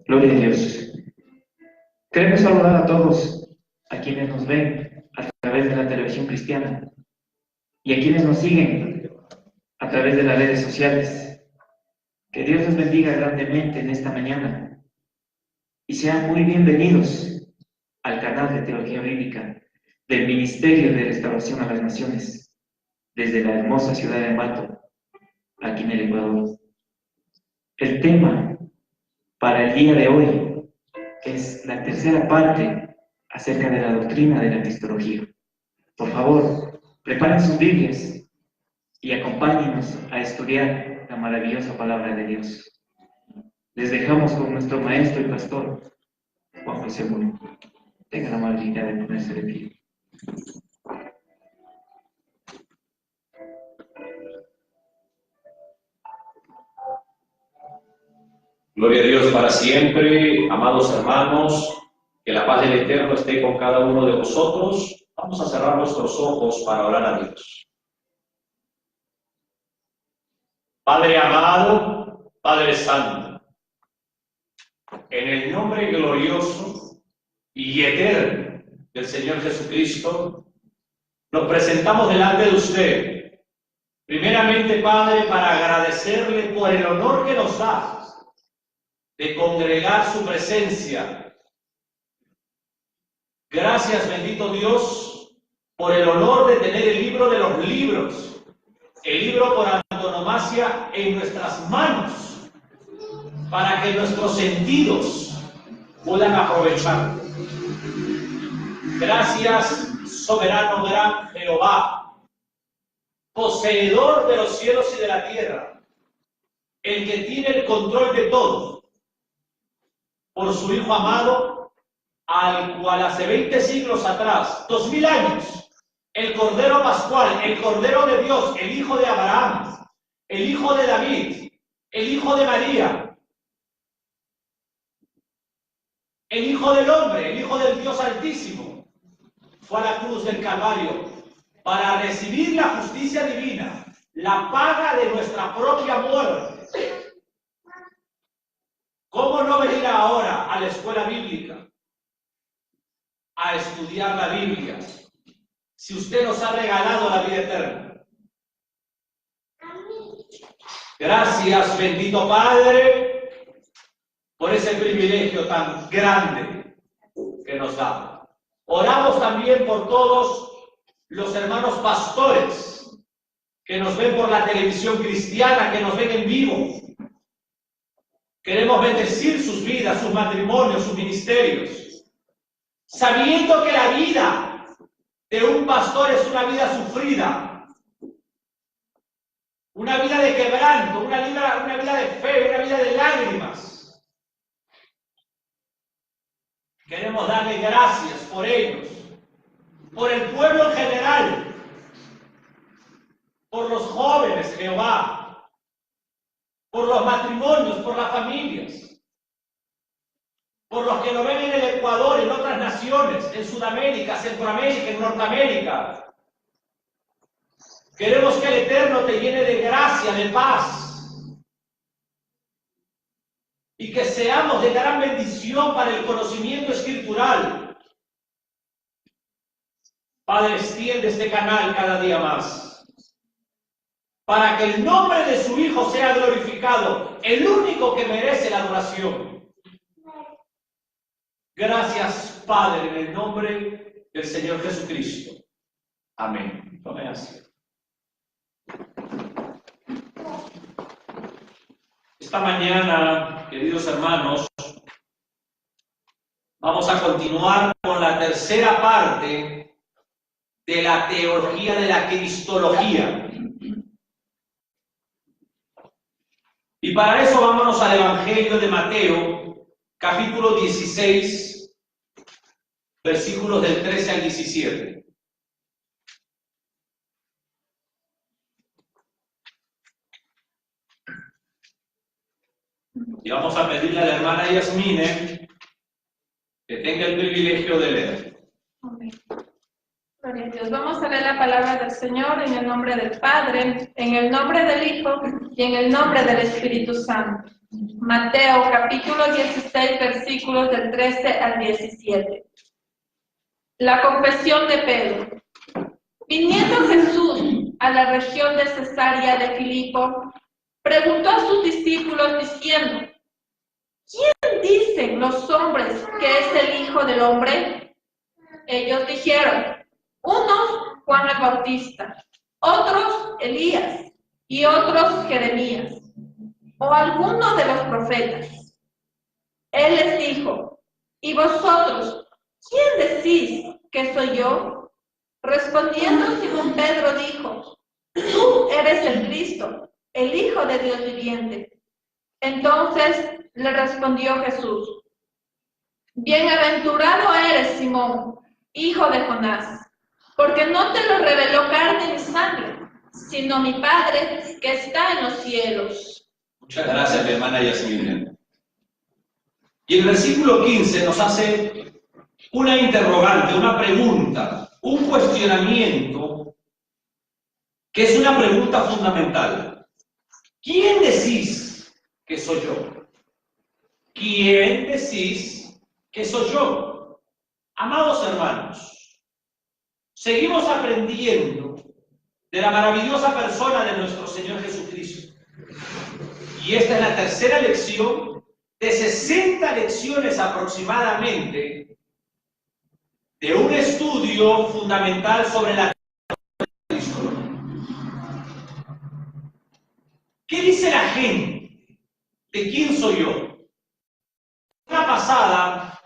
Gloria a Dios. Queremos saludar a todos, a quienes nos ven a través de la televisión cristiana y a quienes nos siguen a través de las redes sociales. Que Dios los bendiga grandemente en esta mañana y sean muy bienvenidos al canal de Teología Bíblica del Ministerio de Restauración a las Naciones, desde la hermosa ciudad de Ambato, aquí en el Ecuador. El tema para el día de hoy es la tercera parte acerca de la doctrina de la cristología. Por favor, preparen sus Biblias y acompáñenos a estudiar la maravillosa palabra de Dios. Les dejamos con nuestro maestro y pastor, Juan José Bueno. Tengan la amabilidad de ponerse de pie. Gloria a Dios para siempre, amados hermanos, que la paz del Eterno esté con cada uno de vosotros. Vamos a cerrar nuestros ojos para orar a Dios. Padre amado, Padre santo, en el nombre glorioso y eterno del Señor Jesucristo, nos presentamos delante de usted, primeramente, Padre, para agradecerle por el honor que nos da de congregar su presencia. Gracias, bendito Dios, por el honor de tener el libro de los libros, el libro por antonomasia en nuestras manos, para que nuestros sentidos puedan aprovecharlo. Gracias, soberano gran Jehová, poseedor de los cielos y de la tierra, el que tiene el control de todo, por su Hijo amado, al cual hace 20 siglos atrás, 2000 años, el Cordero Pascual, el Cordero de Dios, el Hijo de Abraham, el Hijo de David, el Hijo de María, el Hijo del Hombre, el Hijo del Dios Altísimo, fue a la cruz del Calvario para recibir la justicia divina, la paga de nuestra propia muerte. ¿Cómo no venir ahora a la escuela bíblica a estudiar la Biblia si usted nos ha regalado la vida eterna? Gracias, bendito Padre, por ese privilegio tan grande que nos da. Oramos también por todos los hermanos pastores que nos ven por la televisión cristiana, que nos ven en vivo. Queremos bendecir sus vidas, sus matrimonios, sus ministerios, sabiendo que la vida de un pastor es una vida sufrida, una vida de quebranto, una vida de fe, una vida de lágrimas. Queremos darle gracias por ellos, por el pueblo en general, por los jóvenes, Jehová, por los matrimonios, por las familias, por los que lo ven en el Ecuador, en otras naciones, en Sudamérica, Centroamérica, en Norteamérica. Queremos que el Eterno te llene de gracia, de paz, y que seamos de gran bendición para el conocimiento escritural. Padre, extiende este canal cada día más, para que el nombre de su Hijo sea glorificado, el único que merece la adoración. Gracias, Padre, en el nombre del Señor Jesucristo. Amén. Tome asiento. Esta mañana, queridos hermanos, vamos a continuar con la tercera parte de la teología de la cristología. Y para eso vámonos al Evangelio de Mateo, capítulo 16, versículos del 13 al 17. Y vamos a pedirle a la hermana Yasmine que tenga el privilegio de leer. Amén. Gloria a Dios. Vamos a leer la palabra del Señor en el nombre del Padre, en el nombre del Hijo y en el nombre del Espíritu Santo. Mateo capítulo 16, versículos del 13 al 17. La confesión de Pedro. Viniendo Jesús a la región de Cesarea de Filipo, preguntó a sus discípulos diciendo: ¿quién dicen los hombres que es el Hijo del Hombre? Ellos dijeron: unos Juan el Bautista, otros Elías y otros Jeremías, o alguno de los profetas. Él les dijo: ¿y vosotros, quién decís que soy yo? Respondiendo Simón Pedro dijo: tú eres el Cristo, el Hijo de Dios viviente. Entonces le respondió Jesús: bienaventurado eres, Simón, hijo de Jonás, porque no te lo reveló carne ni sangre, sino mi Padre que está en los cielos. Muchas gracias, mi hermana Yasmina. Y el versículo 15 nos hace una interrogante, una pregunta, un cuestionamiento, que es una pregunta fundamental. ¿Quién decís que soy yo? ¿Quién decís que soy yo? Amados hermanos, seguimos aprendiendo de la maravillosa persona de nuestro Señor Jesucristo. Y esta es la tercera lección de 60 lecciones aproximadamente de un estudio fundamental sobre la Cristo. ¿Qué dice la gente de quién soy yo? La pasada,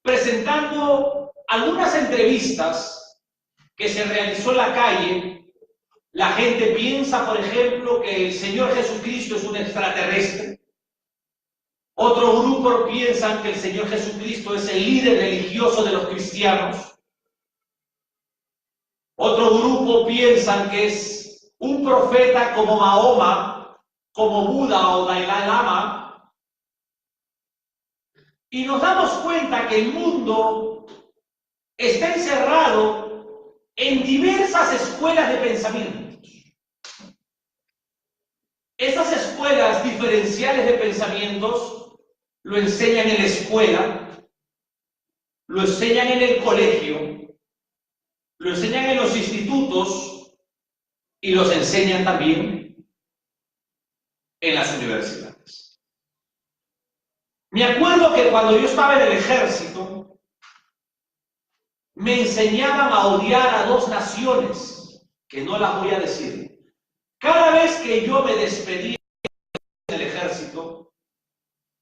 presentando algunas entrevistas que se realizó en la calle, la gente piensa, por ejemplo, que el Señor Jesucristo es un extraterrestre. Otro grupo piensa que el Señor Jesucristo es el líder religioso de los cristianos. Otro grupo piensa que es un profeta como Mahoma, como Buda o Dalai Lama. Y nos damos cuenta que el mundo está encerrado en diversas escuelas de pensamientos. Esas escuelas diferenciales de pensamientos lo enseñan en la escuela, lo enseñan en el colegio, lo enseñan en los institutos y los enseñan también en las universidades. Me acuerdo que cuando yo estaba en el ejército, me enseñaban a odiar a dos naciones, que no las voy a decir. Cada vez que yo me despedía del ejército,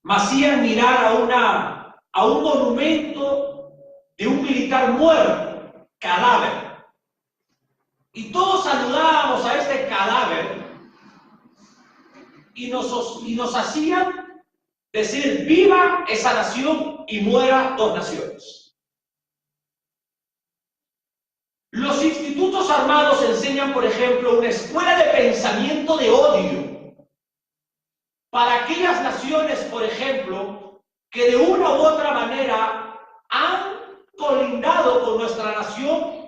me hacían mirar a un monumento de un militar muerto, cadáver. Y todos saludábamos a este cadáver y nos hacían decir: viva esa nación y muera dos naciones. Los institutos armados enseñan, por ejemplo, una escuela de pensamiento de odio para aquellas naciones, por ejemplo, que de una u otra manera han colindado con nuestra nación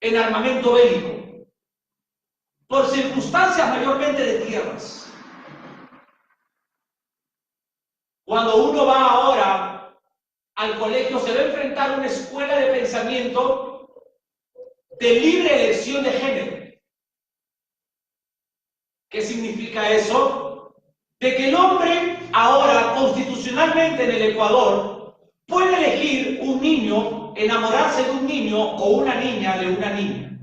en armamento bélico, por circunstancias mayormente de tierras. Cuando uno va ahora al colegio, se va a enfrentar a una escuela de pensamiento de libre elección de género. ¿Qué significa eso? De que el hombre ahora, constitucionalmente en el Ecuador, puede elegir un niño, enamorarse de un niño o una niña de una niña.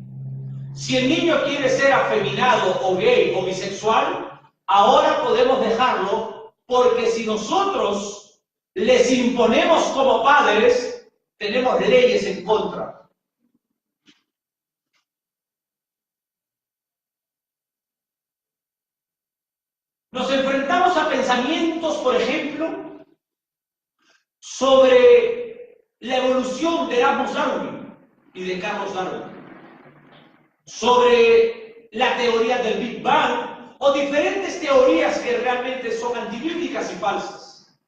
Si el niño quiere ser afeminado o gay o bisexual, ahora podemos dejarlo, porque si nosotros les imponemos como padres, tenemos leyes en contra. Nos enfrentamos a pensamientos, por ejemplo, sobre la evolución de Amos Darwin y de Carlos Darwin, sobre la teoría del Big Bang o diferentes teorías que realmente son antibíblicas y falsas.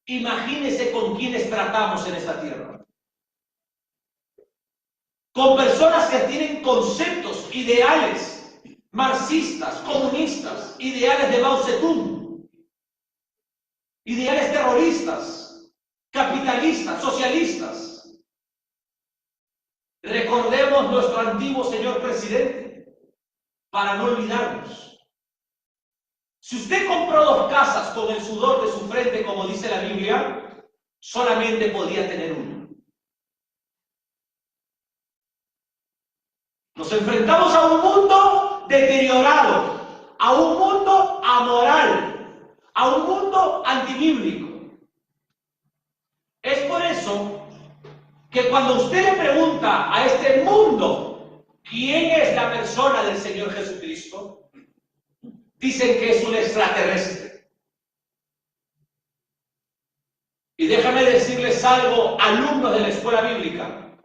Imagínense con quiénes tratamos en esta tierra. Con personas que tienen conceptos, ideales marxistas, comunistas, ideales de Mao Zedong, ideales terroristas, capitalistas, socialistas. Recordemos nuestro antiguo señor presidente para no olvidarnos. Si usted compró 2 casas con el sudor de su frente, como dice la Biblia, solamente podía tener una. Nos enfrentamos a un mundo deteriorado, a un mundo amoral, a un mundo antibíblico. Es por eso que cuando usted le pregunta a este mundo quién es la persona del Señor Jesucristo, dicen que es un extraterrestre. Y déjame decirles algo, alumnos de la escuela bíblica.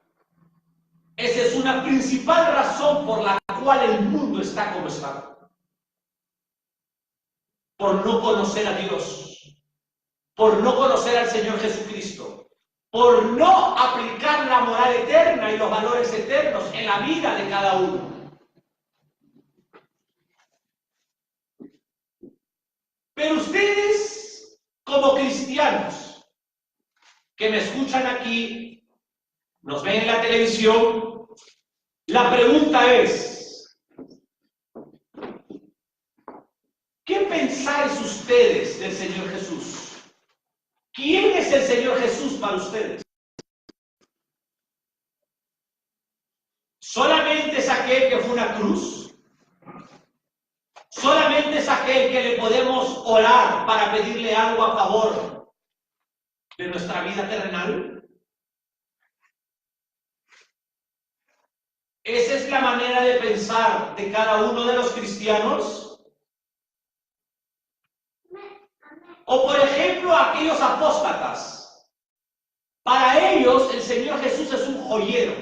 Esa es una principal razón por la cual el mundo está como está. Por no conocer a Dios, por no conocer al Señor Jesucristo, por no aplicar la moral eterna y los valores eternos en la vida de cada uno. Pero ustedes, como cristianos, que me escuchan aquí, nos ven en la televisión, la pregunta es, ¿qué pensáis ustedes del Señor Jesús? ¿Quién es el Señor Jesús para ustedes? ¿Solamente es aquel que fue una cruz? ¿Solamente es aquel que le podemos orar para pedirle algo a favor de nuestra vida terrenal? ¿Esa es la manera de pensar de cada uno de los cristianos? O por ejemplo, aquellos apóstatas. Para ellos el Señor Jesús es un joyero.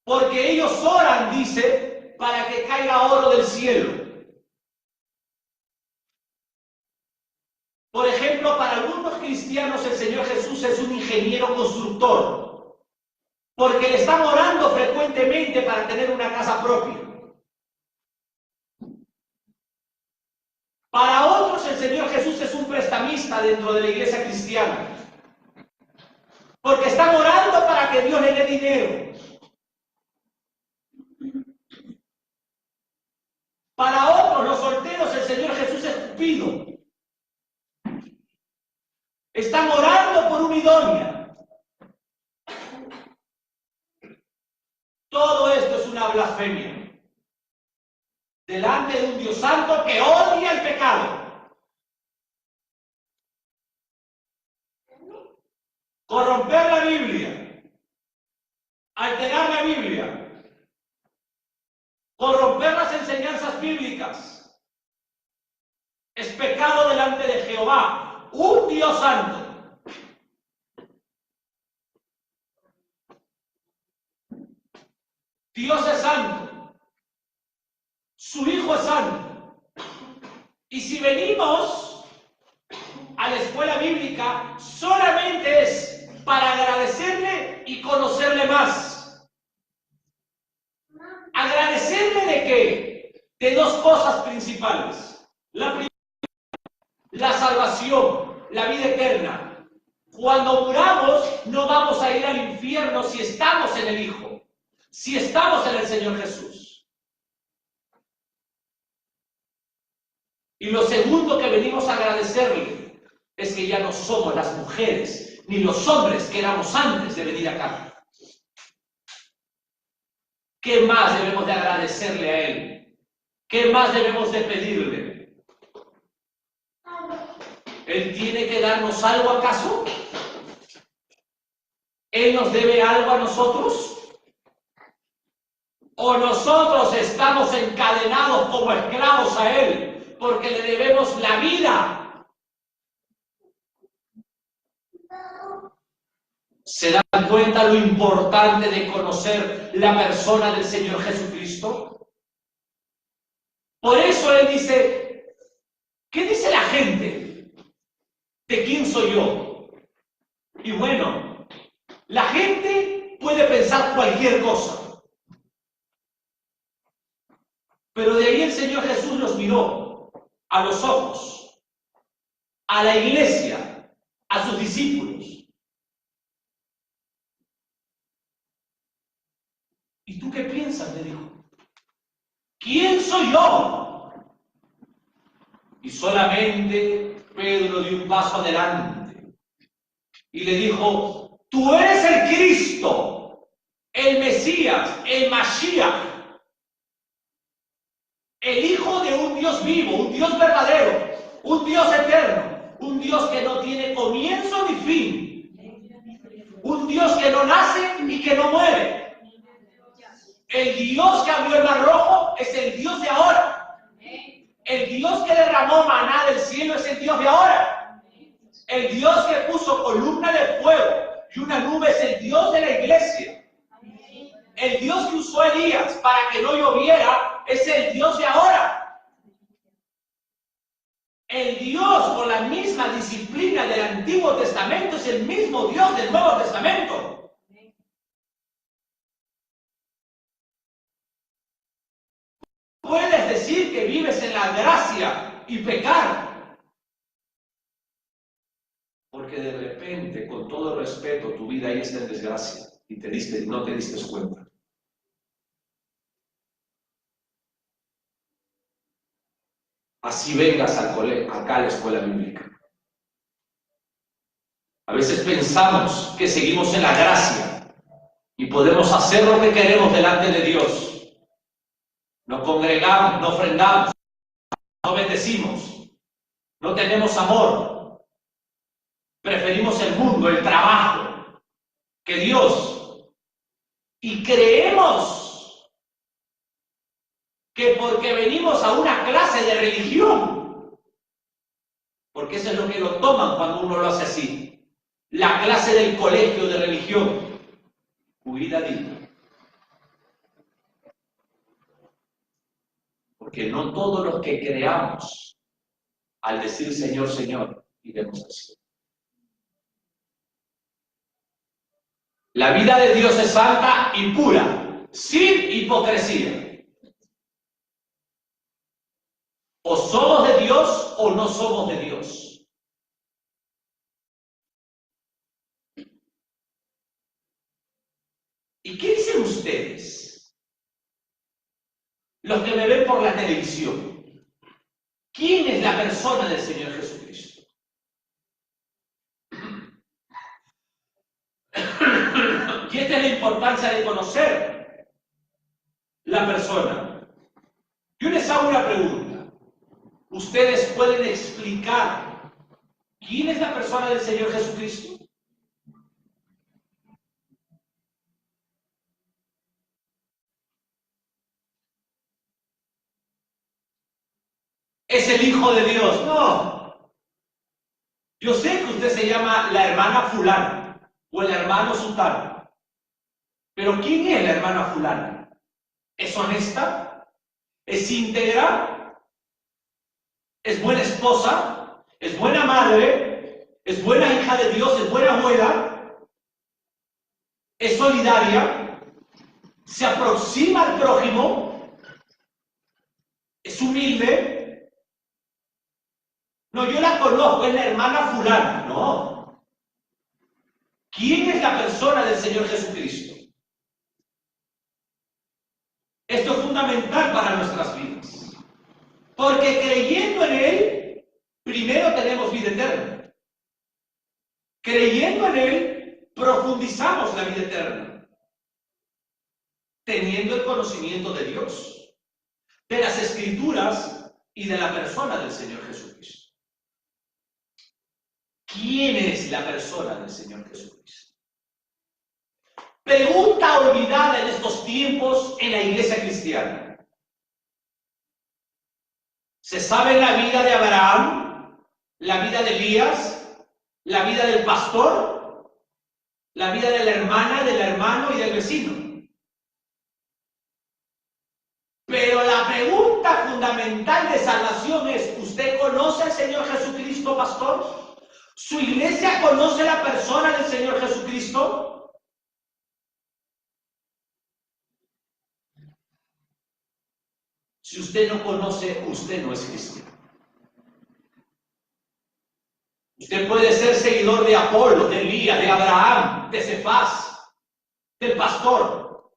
Porque ellos oran, dice, para que caiga oro del cielo. Por ejemplo, para algunos cristianos el Señor Jesús es un ingeniero constructor. Porque le están orando frecuentemente para tener una casa propia. Para otros el Señor Jesús es un prestamista dentro de la iglesia cristiana. Porque están orando para que Dios le dé dinero. Para otros, los solteros, el Señor Jesús es Cupido. Están orando por una idónea. Todo esto es una blasfemia. Delante de un Dios santo que odia el pecado. Corromper la Biblia. Alterar la Biblia. Corromper las enseñanzas bíblicas es pecado delante de Jehová, un Dios santo. Dios es santo, su Hijo es santo. Y si venimos a la escuela bíblica, solamente es para agradecerle y conocerle más. ¿Agradecerle de qué? De 2 cosas principales. La primera, la salvación, la vida eterna. Cuando muramos, no vamos a ir al infierno si estamos en el Hijo, si estamos en el Señor Jesús. Y lo segundo que venimos a agradecerle es que ya no somos las mujeres ni los hombres que éramos antes de venir acá. ¿Qué más debemos de agradecerle a Él? ¿Qué más debemos de pedirle? ¿Él tiene que darnos algo acaso? ¿Él nos debe algo a nosotros? ¿O nosotros estamos encadenados como esclavos a Él porque le debemos la vida? ¿Se dan cuenta lo importante de conocer la persona del Señor Jesucristo? Por eso Él dice, ¿qué dice la gente? ¿De quién soy yo? Y bueno, la gente puede pensar cualquier cosa. Pero de ahí el Señor Jesús los miró a los ojos, a la iglesia, a sus discípulos. ¿Y tú qué piensas?, le dijo. ¿Quién soy yo? Y solamente Pedro dio un paso adelante y le dijo: tú eres el Cristo, el Mesías, el Mashiach, el Hijo de un Dios vivo, un Dios verdadero, un Dios eterno, un Dios que no tiene comienzo ni fin, un Dios que no nace ni que no muere. El Dios que abrió el mar rojo es el Dios de ahora. El Dios que derramó maná del cielo es el Dios de ahora. El Dios que puso columna de fuego y una nube es el Dios de la iglesia. El Dios que usó a Elías para que no lloviera es el Dios de ahora. El Dios con la misma disciplina del Antiguo Testamento es el mismo Dios del Nuevo Testamento. Puedes decir que vives en la gracia y pecar, porque de repente, con todo respeto, tu vida ahí está en desgracia y no te diste cuenta. Así vengas acá a la escuela bíblica. A veces pensamos que seguimos en la gracia y podemos hacer lo que queremos delante de Dios. No congregamos, no ofrendamos, no bendecimos, no tenemos amor. Preferimos el mundo, el trabajo, que Dios. Y creemos que porque venimos a una clase de religión, porque eso es lo que lo toman cuando uno lo hace así, la clase del colegio de religión, cuidadito. Porque no todos los que creamos al decir Señor, Señor, iremos al cielo. La vida de Dios es santa y pura, sin hipocresía. O somos de Dios o no somos de Dios. ¿Y qué dicen ustedes? Los que me ven por la televisión. ¿Quién es la persona del Señor Jesucristo? Y esta es la importancia de conocer la persona. Yo les hago una pregunta. ¿Ustedes pueden explicar quién es la persona del Señor Jesucristo? ¿Es el Hijo de Dios? No. Yo sé que usted se llama la hermana fulana o el hermano sultano. Pero ¿quién es la hermana fulana? ¿Es honesta? ¿Es íntegra? ¿Es buena esposa? ¿Es buena madre? ¿Es buena hija de Dios? ¿Es buena abuela? ¿Es solidaria? ¿Se aproxima al prójimo? ¿Es humilde? No, yo la conozco, es la hermana fulana. No. ¿Quién es la persona del Señor Jesucristo? Esto es fundamental para nuestras vidas. Porque creyendo en Él, primero tenemos vida eterna. Creyendo en Él, profundizamos la vida eterna. Teniendo el conocimiento de Dios, de las Escrituras y de la persona del Señor Jesucristo. ¿Quién es la persona del Señor Jesucristo? Pregunta olvidada en estos tiempos en la iglesia cristiana. ¿Se sabe la vida de Abraham, la vida de Elías, la vida del pastor, la vida de la hermana, del hermano y del vecino? Pero la pregunta fundamental de salvación es: ¿usted conoce al Señor Jesucristo, pastor? ¿Su iglesia conoce la persona del Señor Jesucristo? Si usted no conoce, usted no es cristiano. Usted puede ser seguidor de Apolo, de Elías, de Abraham, de Cefás, del pastor,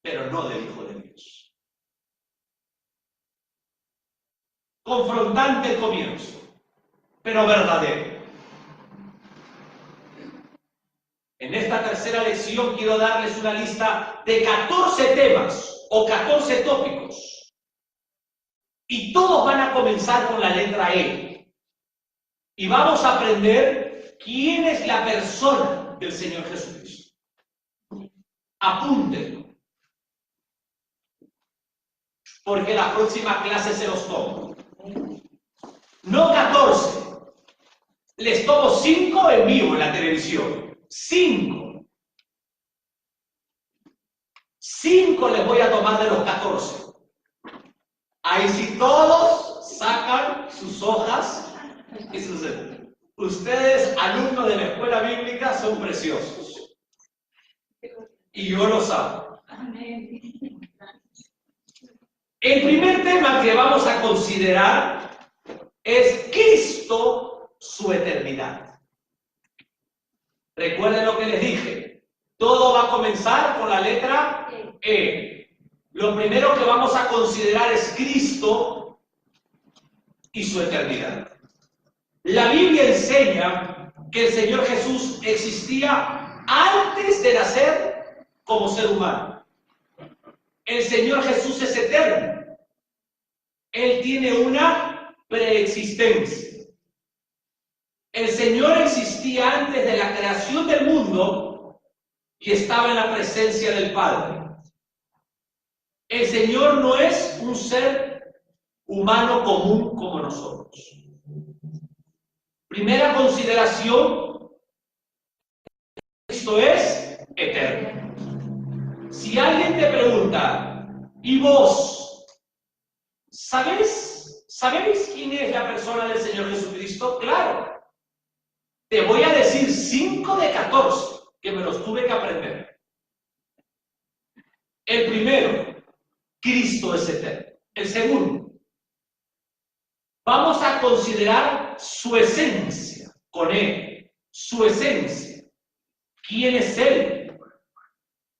pero no del Hijo de Dios. Confrontante el comienzo, pero verdadero. En esta tercera lección quiero darles una lista de 14 temas o 14 tópicos. Y todos van a comenzar con la letra E. Y vamos a aprender quién es la persona del Señor Jesucristo. Apúntenlo. Porque la próxima clase se los tomo. No 14. Les tomo 5 en vivo en la televisión. 5. 5 les voy a tomar de los 14. Ahí sí todos sacan sus hojas y sus... Ustedes, alumnos de la escuela bíblica, son preciosos. Y yo lo amo. El primer tema que vamos a considerar es Cristo, su eternidad. Recuerden lo que les dije. Todo va a comenzar con la letra E. Lo primero que vamos a considerar es Cristo y su eternidad. La Biblia enseña que el Señor Jesús existía antes de nacer como ser humano. El Señor Jesús es eterno. Él tiene una preexistencia. El Señor existía antes de la creación del mundo y estaba en la presencia del Padre. El Señor no es un ser humano común como nosotros. Primera consideración, Cristo es eterno. Si alguien te pregunta, ¿y vos? ¿Sabéis quién es la persona del Señor Jesucristo? Claro. Te voy a decir 5 de 14, que me los tuve que aprender. El primero, Cristo es eterno. El segundo, vamos a considerar su esencia, con Él, su esencia. ¿Quién es Él?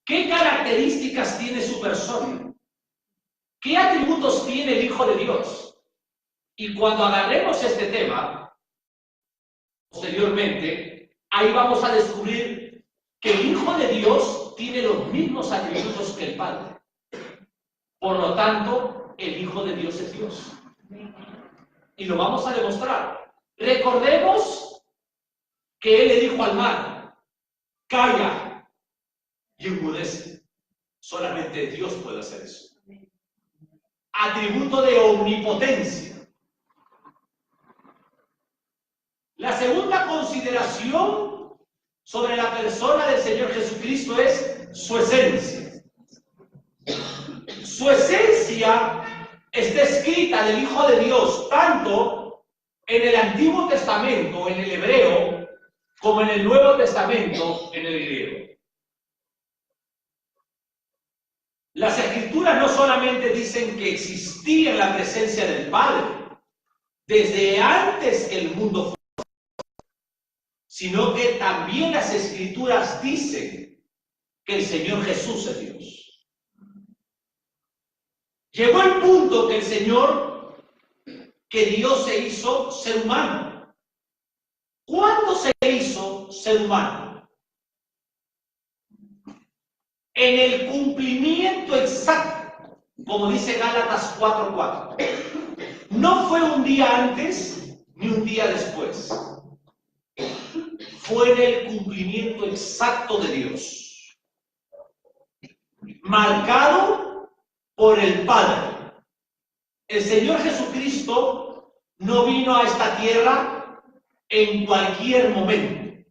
¿Qué características tiene su persona? ¿Qué atributos tiene el Hijo de Dios? Y cuando agarremos este tema, posteriormente, ahí vamos a descubrir que el Hijo de Dios tiene los mismos atributos que el Padre. Por lo tanto, el Hijo de Dios es Dios. Y lo vamos a demostrar. Recordemos que Él le dijo al mar, calla y enmudece. Solamente Dios puede hacer eso. Atributo de omnipotencia. La segunda consideración sobre la persona del Señor Jesucristo es su esencia. Su esencia está escrita del Hijo de Dios tanto en el Antiguo Testamento, en el hebreo, como en el Nuevo Testamento, en el griego. Las Escrituras no solamente dicen que existía en la presencia del Padre desde antes que el mundo fuera, sino que también las Escrituras dicen que el Señor Jesús es Dios. Llegó el punto que Dios se hizo ser humano. ¿Cuándo se hizo ser humano? En el cumplimiento exacto, como dice Gálatas 4:4. No fue un día antes ni un día después. Fue en el cumplimiento exacto de Dios, marcado por el Padre. El Señor Jesucristo no vino a esta tierra en cualquier momento.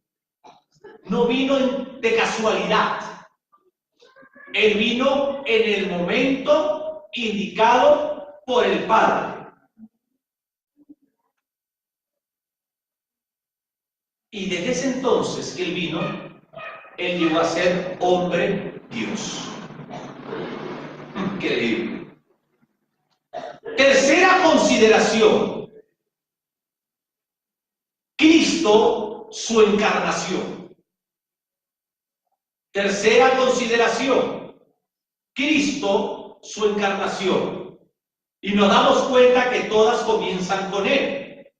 No vino de casualidad. Él vino en el momento indicado por el Padre. Y desde ese entonces que Él vino, Él llegó a ser hombre Dios. Increíble. consideración, Cristo, su encarnación. Tercera consideración, Cristo, su encarnación. Y nos damos cuenta que todas comienzan con Él.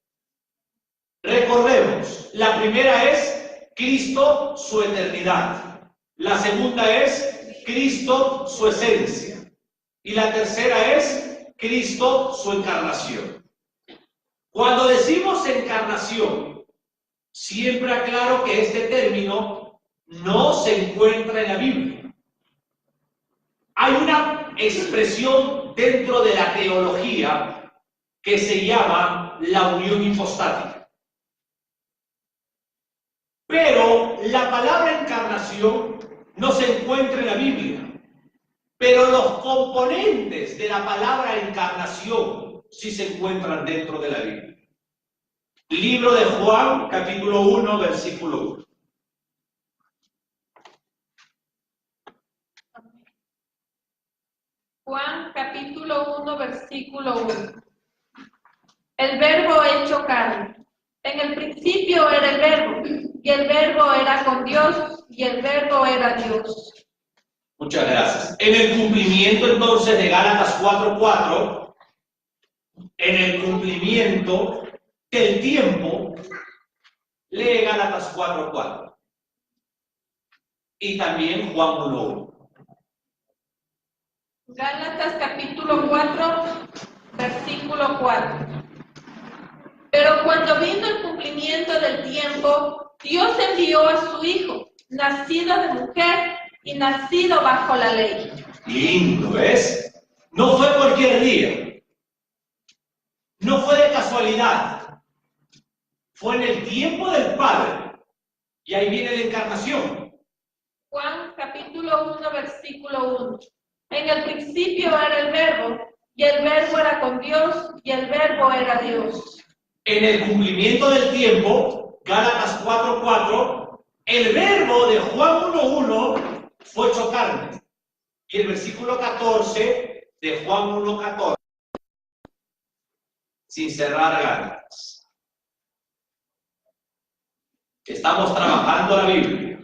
Recordemos, la primera es Cristo, su eternidad. La segunda es Cristo, su esencia. Y la tercera es Cristo, su encarnación. Cuando decimos encarnación, siempre aclaro que este término no se encuentra en la Biblia. Hay una expresión dentro de la teología que se llama la unión hipostática. Pero la palabra encarnación no se encuentra en la Biblia. Pero los componentes de la palabra encarnación sí se encuentran dentro de la Biblia. Libro de Juan, capítulo 1, versículo 1. Juan capítulo 1, versículo 1. El verbo hecho carne. En el principio era el verbo, y el verbo era con Dios, y el verbo era Dios. Muchas gracias. En el cumplimiento entonces de Gálatas 4:4, en el cumplimiento del tiempo, lee Gálatas 4:4. Y también Juan 1:1. Gálatas capítulo 4, versículo 4. Pero cuando vino el cumplimiento del tiempo, Dios envió a su Hijo, nacido de mujer y nacido bajo la ley. Lindo, ¿ves? No fue cualquier día. No fue de casualidad. Fue en el tiempo del Padre. Y ahí viene la encarnación. Juan capítulo 1, versículo 1. En el principio era el verbo, y el verbo era con Dios, y el verbo era Dios. En el cumplimiento del tiempo, Gálatas 4:4, el verbo de Juan 1:1 fue hecho carne. Y el versículo 14 de Juan 1:14, sin cerrar Gálatas. Estamos trabajando la Biblia,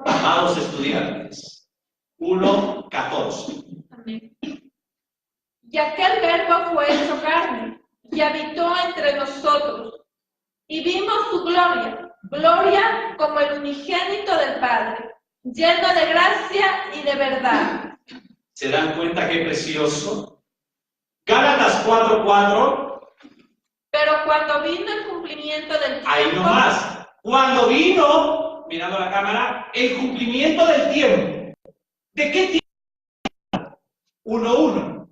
amados estudiantes. 1:14. Amén. Y aquel verbo fue hecho carne, y habitó entre nosotros, y vimos su gloria, gloria como el unigénito del Padre, lleno de gracia y de verdad. ¿Se dan cuenta qué precioso? Gálatas 4:4. Pero cuando vino el cumplimiento del tiempo... Ahí nomás. Cuando vino, mirando la cámara, el cumplimiento del tiempo. ¿De qué tiempo? 1:1.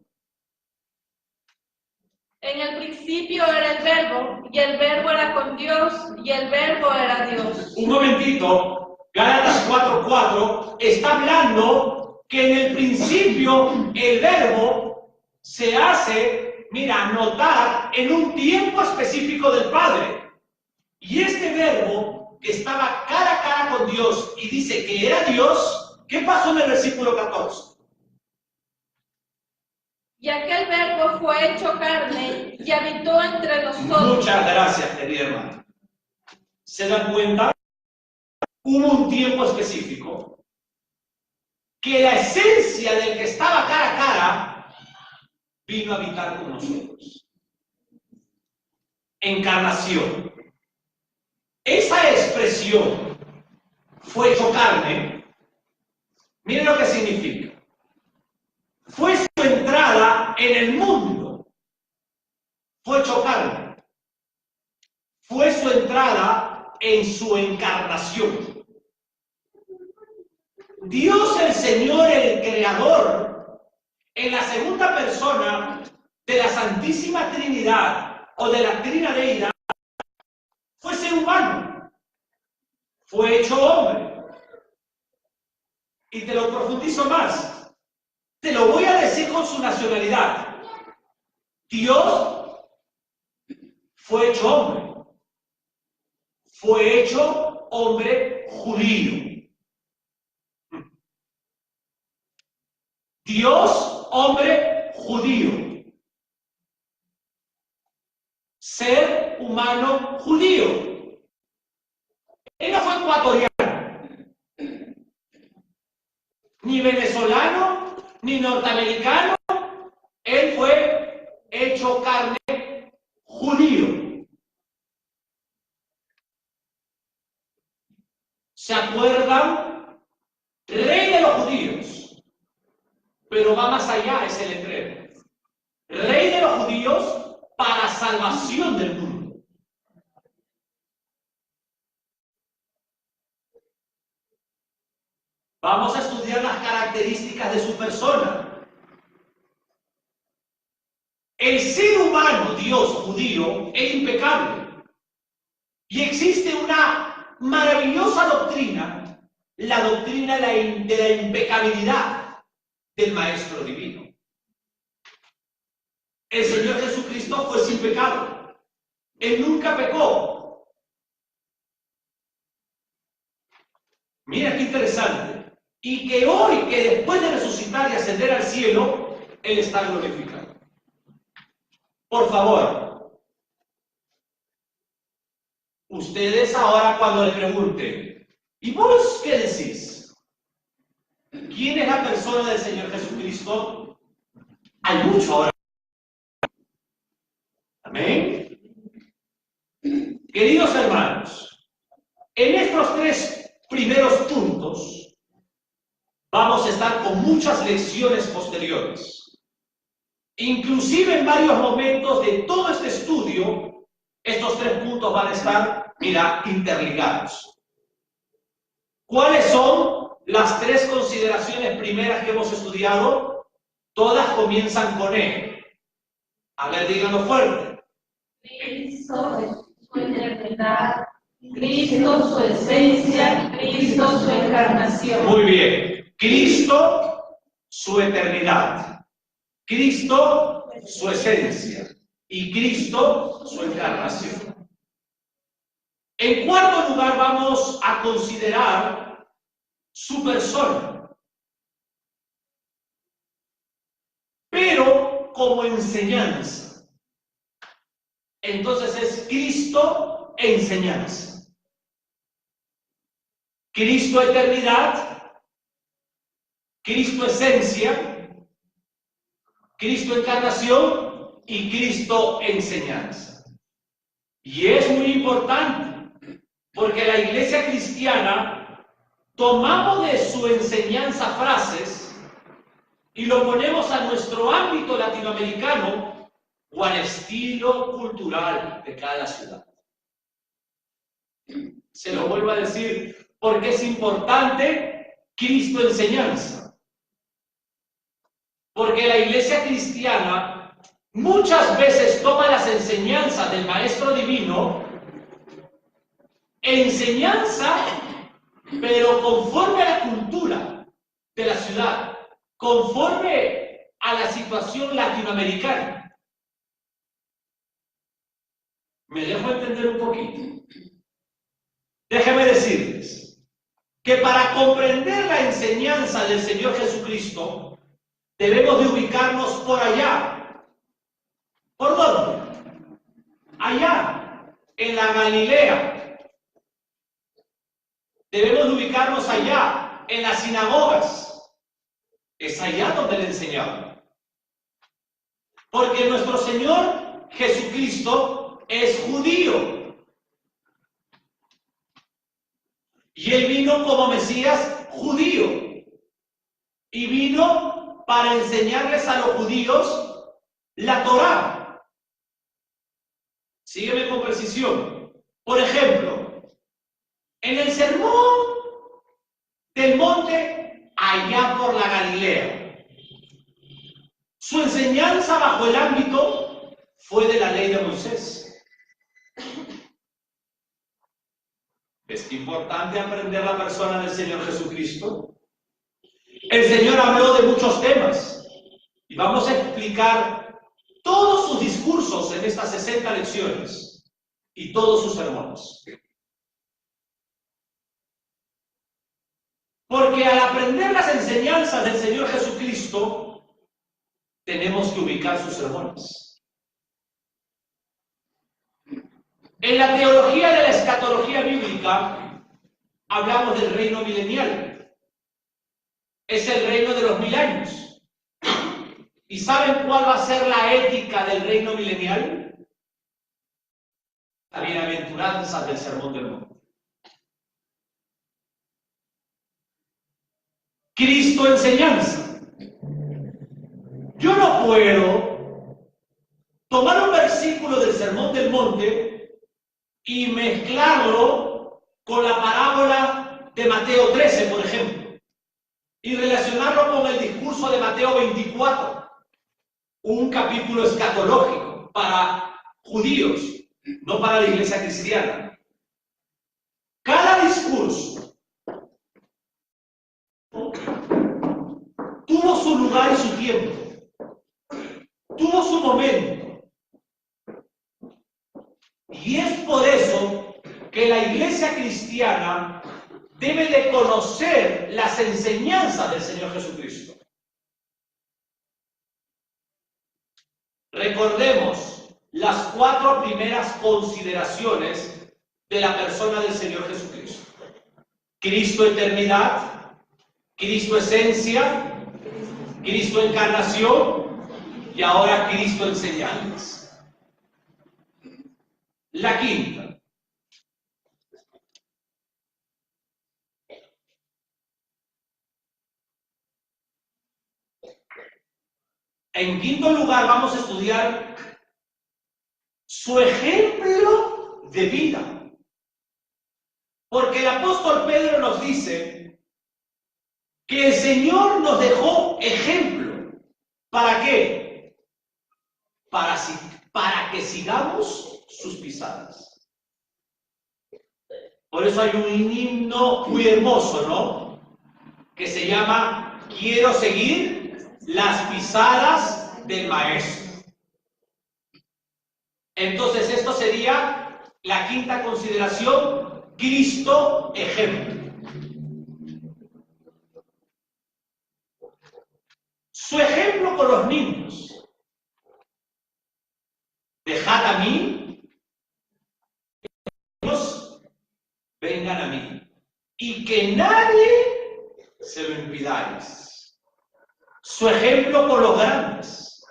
En el principio era el verbo, y el verbo era con Dios, y el verbo era Dios. Un momentito, Gálatas 4:4 está hablando que en el principio el verbo se hace, mira, notar en un tiempo específico del Padre. Y este verbo que estaba cara a cara con Dios y dice que era Dios, ¿qué pasó en el versículo 14? Y aquel verbo fue hecho carne y habitó entre nosotros. Muchas gracias, querida hermana. ¿Se dan cuenta? Hubo un tiempo específico que la esencia del que estaba cara a cara vino a habitar con nosotros. Encarnación. Esa expresión fue hecho carne. Miren lo que significa. Fue su entrada en el mundo. Fue hecho carne. Fue su entrada en su encarnación. Dios el Señor, el Creador, en la segunda persona de la Santísima Trinidad o de la Trinadeidad, fue ser humano. Fue hecho hombre. Y te lo profundizo más. Te lo voy a decir con su nacionalidad. Dios fue hecho hombre. Fue hecho hombre judío. Dios, hombre judío. humano judío. Él no fue ecuatoriano, ni venezolano, ni norteamericano. Él fue hecho carne judío. ¿Se acuerdan? Rey de los judíos. Pero va más allá ese letrero. Rey de los judíos para salvación del mundo. Vamos a estudiar las características de su persona. El ser humano, Dios judío, es impecable. Y existe una maravillosa doctrina, la doctrina de la impecabilidad del Maestro Divino. El Señor Jesucristo fue sin pecado. Él nunca pecó. Mira qué interesante. Y que hoy, que después de resucitar y ascender al cielo, Él está glorificado. Por favor, ustedes ahora cuando le pregunten, ¿y vos qué decís? ¿Quién es la persona del Señor Jesucristo? Hay mucho ahora. Amén. Queridos hermanos, en estos 3 primeros puntos vamos a estar con muchas lecciones posteriores. Inclusive en varios momentos de todo este estudio, estos 3 puntos van a estar, mira, interligados. ¿Cuáles son las 3 consideraciones primeras que hemos estudiado? Todas comienzan con E. A ver, díganlo fuerte. Cristo, su eternidad, Cristo, su esencia, Cristo, su encarnación. Muy bien. Cristo, su eternidad. Cristo, su esencia. Y Cristo, su encarnación. En cuarto lugar, vamos a considerar su persona. Pero como enseñanza. Entonces es Cristo enseñanza. Cristo eternidad, Cristo esencia, Cristo encarnación y Cristo enseñanza. Y es muy importante, porque la iglesia cristiana tomamos de su enseñanza frases y lo ponemos a nuestro ámbito latinoamericano o al estilo cultural de cada ciudad. Se lo vuelvo a decir, porque es importante Cristo enseñanza. Porque la iglesia cristiana muchas veces toma las enseñanzas del Maestro Divino, enseñanza, pero conforme a la cultura de la ciudad, conforme a la situación latinoamericana. ¿Me dejo entender un poquito? Déjenme decirles que para comprender la enseñanza del Señor Jesucristo, debemos de ubicarnos por allá. ¿Por dónde? Allá, en la Galilea. Debemos de ubicarnos allá, en las sinagogas. Es allá donde le enseñaba. Porque nuestro Señor Jesucristo es judío. Y Él vino como Mesías judío. Y vino para enseñarles a los judíos la Torá. Sígueme con precisión. Por ejemplo, en el sermón del monte, allá por la Galilea, su enseñanza bajo el ámbito fue de la ley de Moisés. Es importante aprender la persona del Señor Jesucristo. El Señor habló de muchos temas y vamos a explicar todos sus discursos en estas 60 lecciones y todos sus sermones. Porque al aprender las enseñanzas del Señor Jesucristo, tenemos que ubicar sus sermones. En la teología de la escatología bíblica hablamos del reino milenial. Es el reino de los 1000 años. ¿Y saben cuál va a ser la ética del reino milenial? La bienaventuranza del Sermón del Monte. Cristo enseñanza. Yo no puedo tomar un versículo del Sermón del Monte y mezclarlo con la parábola de Mateo 13, por ejemplo, y relacionarlo con el discurso de Mateo 24, un capítulo escatológico para judíos, no para la iglesia cristiana. Cada discurso tuvo su lugar y su tiempo, tuvo su momento. Y es por eso que la iglesia cristiana debe de conocer las enseñanzas del Señor Jesucristo. Recordemos las 4 primeras consideraciones de la persona del Señor Jesucristo. Cristo eternidad, Cristo esencia, Cristo encarnación y ahora Cristo enseñanzas. La quinta. En quinto lugar vamos a estudiar su ejemplo de vida. Porque el apóstol Pedro nos dice que el Señor nos dejó ejemplo. ¿Para qué? Para que sigamos sus pisadas. Por eso hay un himno muy hermoso, ¿no? Que se llama Quiero seguir las pisadas del Maestro. Entonces esto sería la quinta consideración, Cristo ejemplo. Su ejemplo con los niños. Dejad a mí, niños, vengan a mí, y que nadie se lo impidáis. Su ejemplo con los grandes.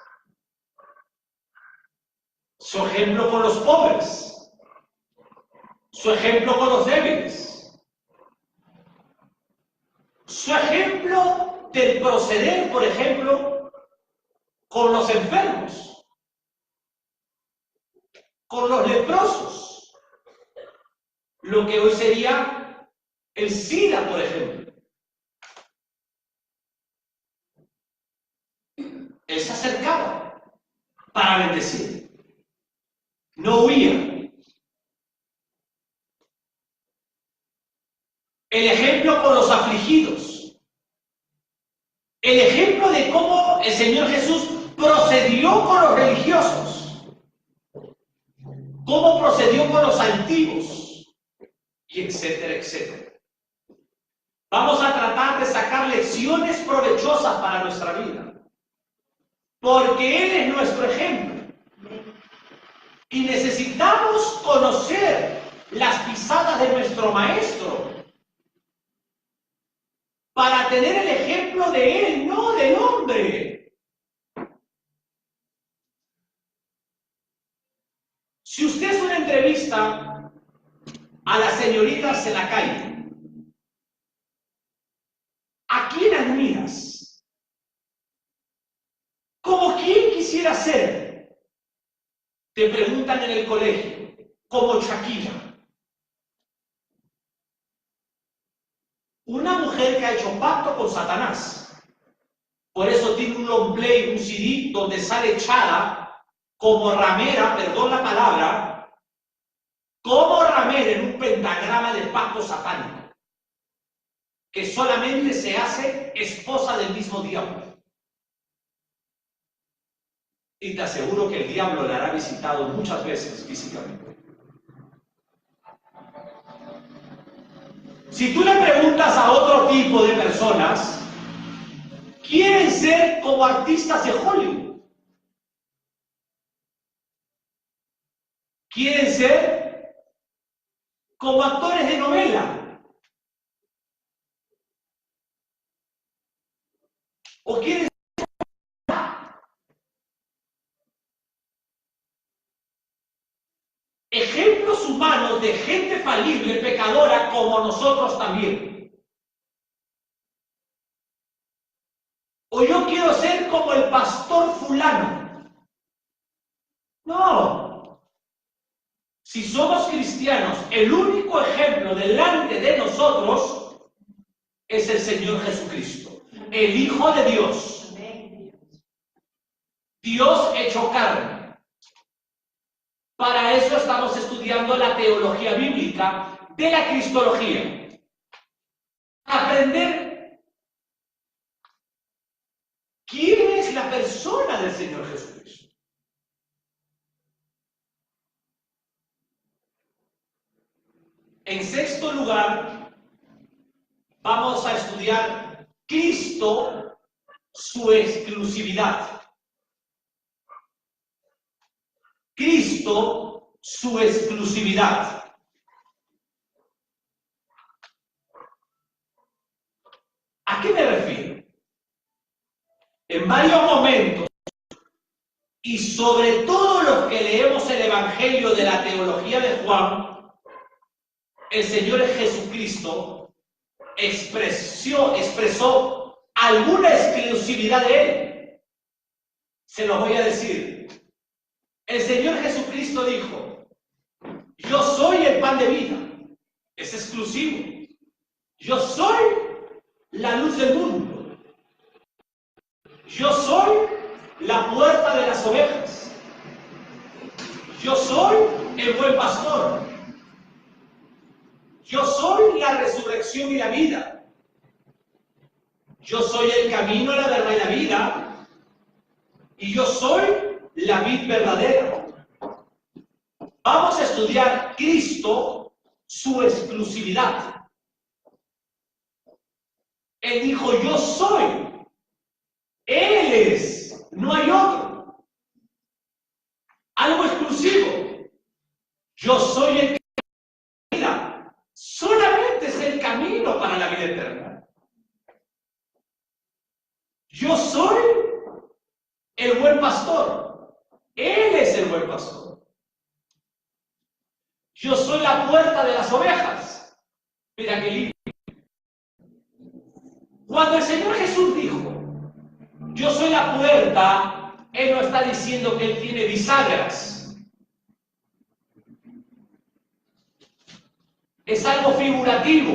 Su ejemplo con los pobres. Su ejemplo con los débiles. Su ejemplo del proceder, por ejemplo, con los enfermos, con los leprosos, lo que hoy sería el SIDA, por ejemplo. Él se acercaba para bendecir, no huía. El ejemplo con los afligidos, el ejemplo de cómo el Señor Jesús procedió con los religiosos, cómo procedió con los altivos, y etcétera, etcétera. Vamos a tratar de sacar lecciones provechosas para nuestra vida, porque Él es nuestro ejemplo. Y necesitamos conocer las pisadas de nuestro Maestro para tener el ejemplo de Él, no del hombre. Si usted hace una entrevista a las señoritas en la calle, ¿a quién admiras? ¿Como quién quisiera ser? Te preguntan en el colegio, como Shakira. Una mujer que ha hecho pacto con Satanás. Por eso tiene un long play, un CD, donde sale echada como ramera, perdón la palabra, como ramera en un pentagrama del pacto satánico, que solamente se hace esposa del mismo diablo. Y te aseguro que el diablo la hará visitado muchas veces físicamente. Si tú le preguntas a otro tipo de personas, quieren ser como artistas de Hollywood. Quieren ser como actores de novela. ¿O quieren ejemplos humanos de gente falible, pecadora, como nosotros también? ¿O yo quiero ser como el pastor fulano? No. Si somos cristianos, el único ejemplo delante de nosotros es el Señor Jesucristo, el Hijo de Dios. Dios hecho carne. Para eso estamos estudiando la teología bíblica de la cristología. Aprender quién es la persona del Señor Jesucristo. En sexto lugar, vamos a estudiar Cristo, su exclusividad. Cristo, su exclusividad. ¿A qué me refiero? En varios momentos, y sobre todo los que leemos el Evangelio de la teología de Juan, el Señor Jesucristo expresó alguna exclusividad de Él. Se los voy a decir. El Señor Jesucristo dijo: yo soy el pan de vida. Es exclusivo. Yo soy la luz del mundo. Yo soy la puerta de las ovejas. Yo soy el buen pastor. Yo soy la resurrección y la vida. Yo soy el camino, la verdad y la vida. Y yo soy la vid verdadera. Vamos a estudiar Cristo, su exclusividad. Él dijo: yo soy. Él es. No hay otro. Algo exclusivo. Yo soy el vida. Solamente es el camino para la vida eterna. Yo soy el buen pastor. Él es el buen pastor. Yo soy la puerta de las ovejas. Mira qué lindo. Cuando el Señor Jesús dijo: yo soy la puerta, Él no está diciendo que Él tiene bisagras. Es algo figurativo,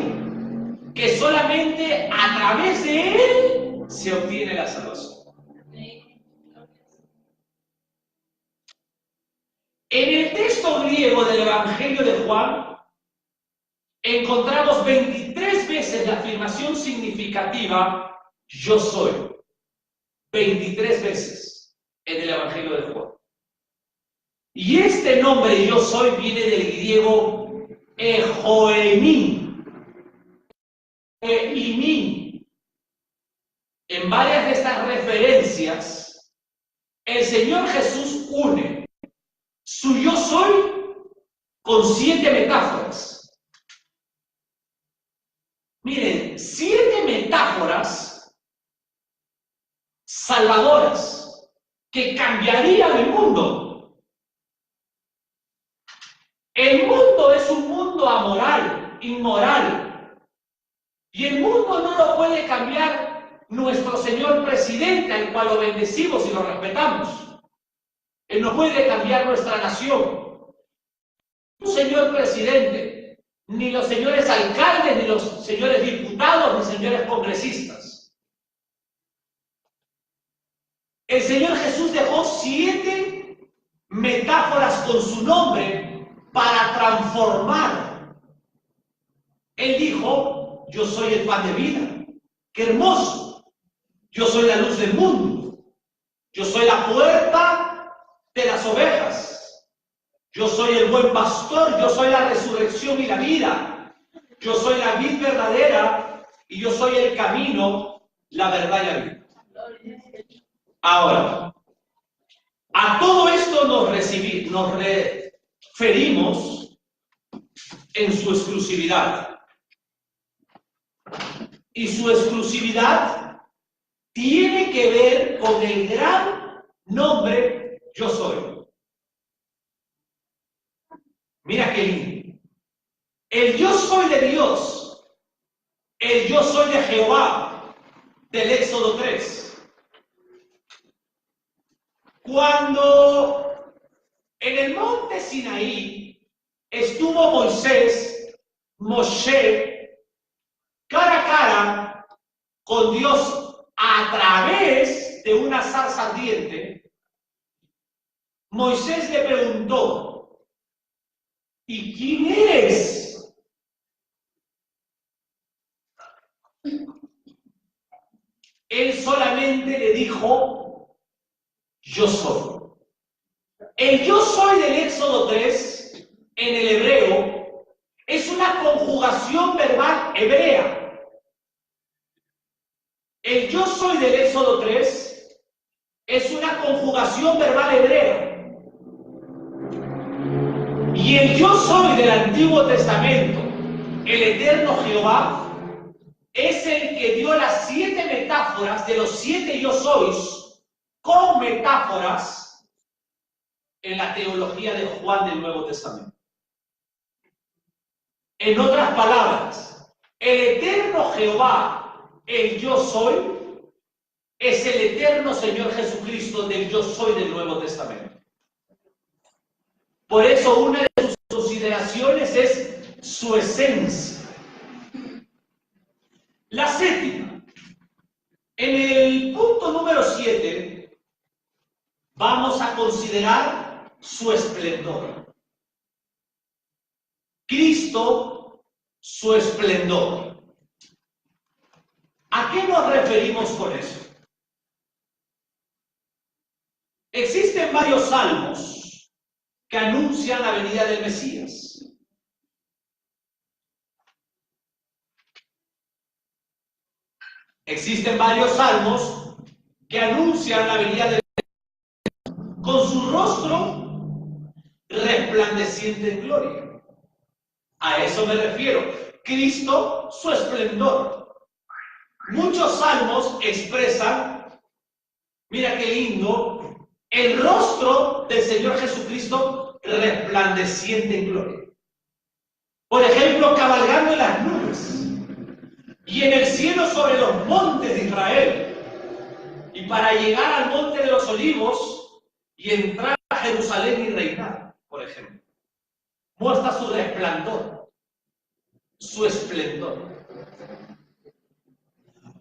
que solamente a través de Él se obtiene la salvación. En el texto griego del Evangelio de Juan, encontramos 23 veces la afirmación significativa: yo soy. 23 veces en el Evangelio de Juan. Y este nombre yo soy viene del griego ejoemí. En varias de estas referencias, el Señor Jesús une su yo soy con 7 metáforas. Miren, 7 metáforas salvadoras que cambiarían el mundo. El mundo es un mundo amoral, inmoral, y el mundo no lo puede cambiar nuestro señor presidente, al cual lo bendecimos y lo respetamos. Él no puede cambiar nuestra nación. Un señor presidente, ni los señores alcaldes, ni los señores diputados, ni señores congresistas. El Señor Jesús dejó 7 metáforas con su nombre para transformar. Él dijo: yo soy el pan de vida. ¡Qué hermoso! Yo soy la luz del mundo. Yo soy la puerta de las ovejas. Yo soy el buen pastor. Yo soy la resurrección y la vida. Yo soy la vid verdadera y yo soy el camino, la verdad y la vida. Ahora, a todo esto nos referimos en su exclusividad. Y su exclusividad tiene que ver con el gran nombre Yo Soy. Mira qué lindo. El Yo Soy de Dios, el Yo Soy de Jehová, del Éxodo 3. Cuando en el monte Sinaí estuvo Moshe, cara a cara con Dios a través de una zarza ardiente, Moisés le preguntó, ¿y quién eres? Él solamente le dijo, yo soy. El yo soy del Éxodo 3, en el hebreo, es una conjugación verbal hebrea. El yo soy del Éxodo 3 es una conjugación verbal hebrea. Y el yo soy del Antiguo Testamento, el eterno Jehová, es el que dio las 7 metáforas de los 7 yo sois con metáforas en la teología de Juan del Nuevo Testamento. En otras palabras, el eterno Jehová, el yo soy, es el eterno Señor Jesucristo del yo soy del Nuevo Testamento. Por eso una de sus consideraciones es su esencia. La séptima. En el punto número 7 vamos a considerar su esplendor. Cristo, su esplendor. ¿A qué nos referimos con eso? Existen varios salmos que anuncian la venida del Mesías. Existen varios salmos que anuncian la venida del Mesías con su rostro resplandeciente en gloria. A eso me refiero. Cristo, su esplendor. Muchos salmos expresan, mira qué lindo, el rostro del Señor Jesucristo resplandeciente en gloria. Por ejemplo, cabalgando en las nubes y en el cielo sobre los montes de Israel. Y para llegar al monte de los olivos y entrar a Jerusalén y reinar, por ejemplo. Muestra su resplandor, su esplendor.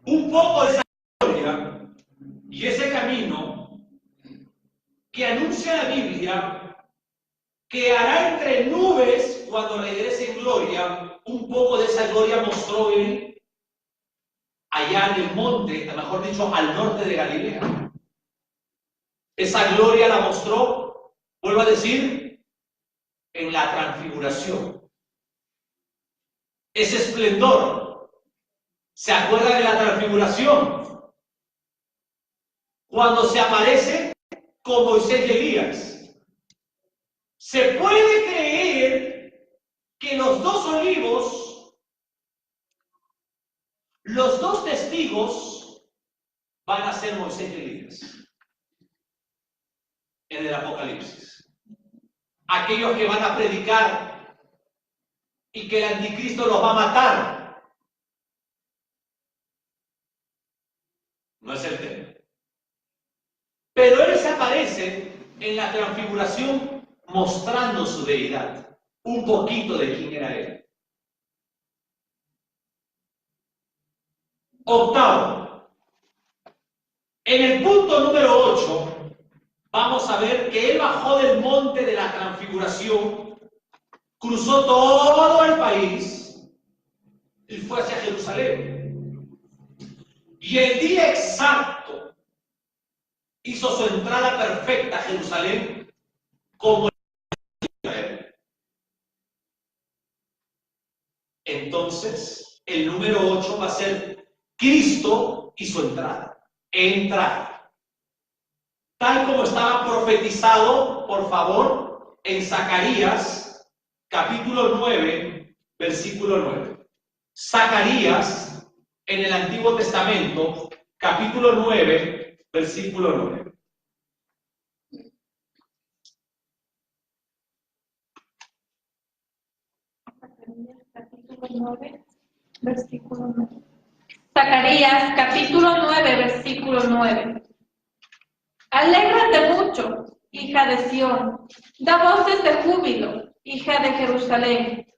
Un poco de esa gloria y ese camino que anuncia la Biblia, que hará entre nubes cuando regrese en gloria, un poco de esa gloria mostró él allá en el monte, mejor dicho, al norte de Galilea. Esa gloria la mostró, vuelvo a decir, en la transfiguración. Ese esplendor, ¿se acuerdan de la transfiguración? Cuando se aparece con Moisés y Elías. Se puede creer que los dos olivos, los dos testigos, van a ser Moisés y Elías en el Apocalipsis. Aquellos que van a predicar y que el anticristo los va a matar. No es el tema. Pero él se aparece en la transfiguración mostrando su deidad, un poquito de quién era él. Octavo, en el punto número 8, vamos a ver que él bajó del monte de la transfiguración, cruzó todo el país y fue hacia Jerusalén. Y el día exacto hizo su entrada perfecta a Jerusalén como Israel. Entonces, el número 8 va a ser Cristo y su entrada. Entrada. Tal como estaba profetizado, por favor, en Zacarías, capítulo 9, versículo 9. Zacarías, en el Antiguo Testamento, capítulo 9, versículo 9. Capítulo 9, versículo 9. Zacarías, capítulo 9, versículo 9. Alégrate mucho, hija de Sión, da voces de júbilo, hija de Jerusalén.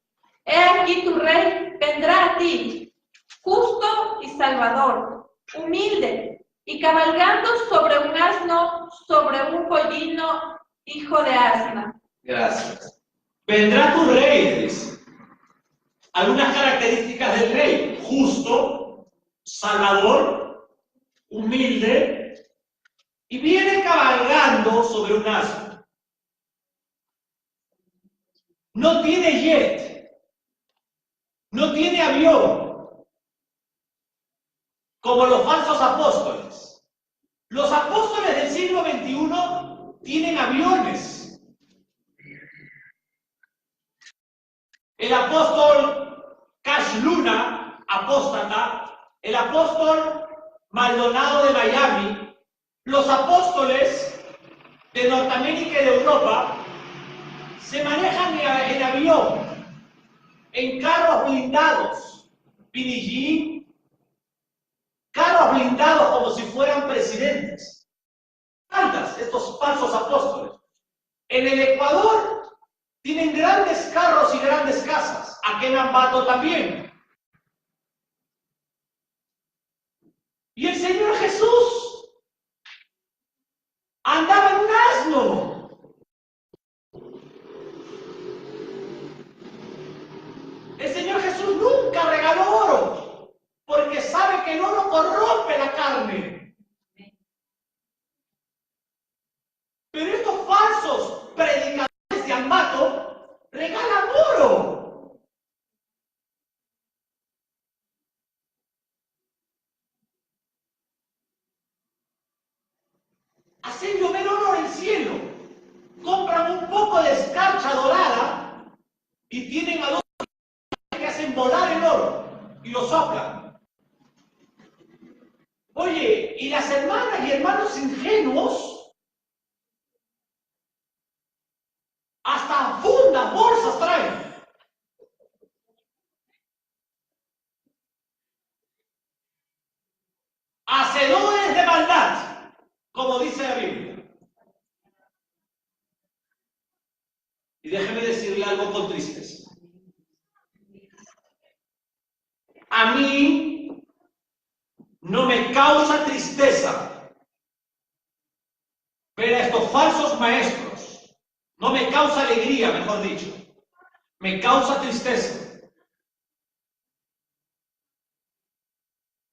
He aquí tu rey vendrá a ti, justo y salvador, humilde, y cabalgando sobre un asno, sobre un pollino, hijo de asna. Gracias. Vendrá tu rey, dice. Algunas características del rey: justo, salvador, humilde, y viene cabalgando sobre un asno. No tiene jet, no tiene avión, como los falsos apóstoles. Los apóstoles del siglo XXI tienen aviones. El apóstol Cash Luna, apóstata, el apóstol Maldonado de Miami, los apóstoles de Norteamérica y de Europa se manejan en avión, en carros blindados, Pinillín, carros blindados como si fueran presidentes. Estos falsos apóstoles. En el Ecuador tienen grandes carros y grandes casas. Aquí en Ambato también. Y el Señor Jesús andaba en un asno. El Señor Jesús nunca regaló oro, porque sabe que el oro corrompe la carne. Pero estos falsos predicadores de Ambato regalan oro. Hacen llover oro del cielo. Compran un poco de escarcha dorada y tienen a dos que hacen volar el oro y lo soplan. Oye, y las hermanas y hermanos ingenuos hasta fundas, bolsas traen. Hacedores de maldad, como dice la Biblia. Y déjeme decirle algo con tristeza. A mí no me causa tristeza ver a estos falsos maestros. No me causa alegría, mejor dicho. Me causa tristeza.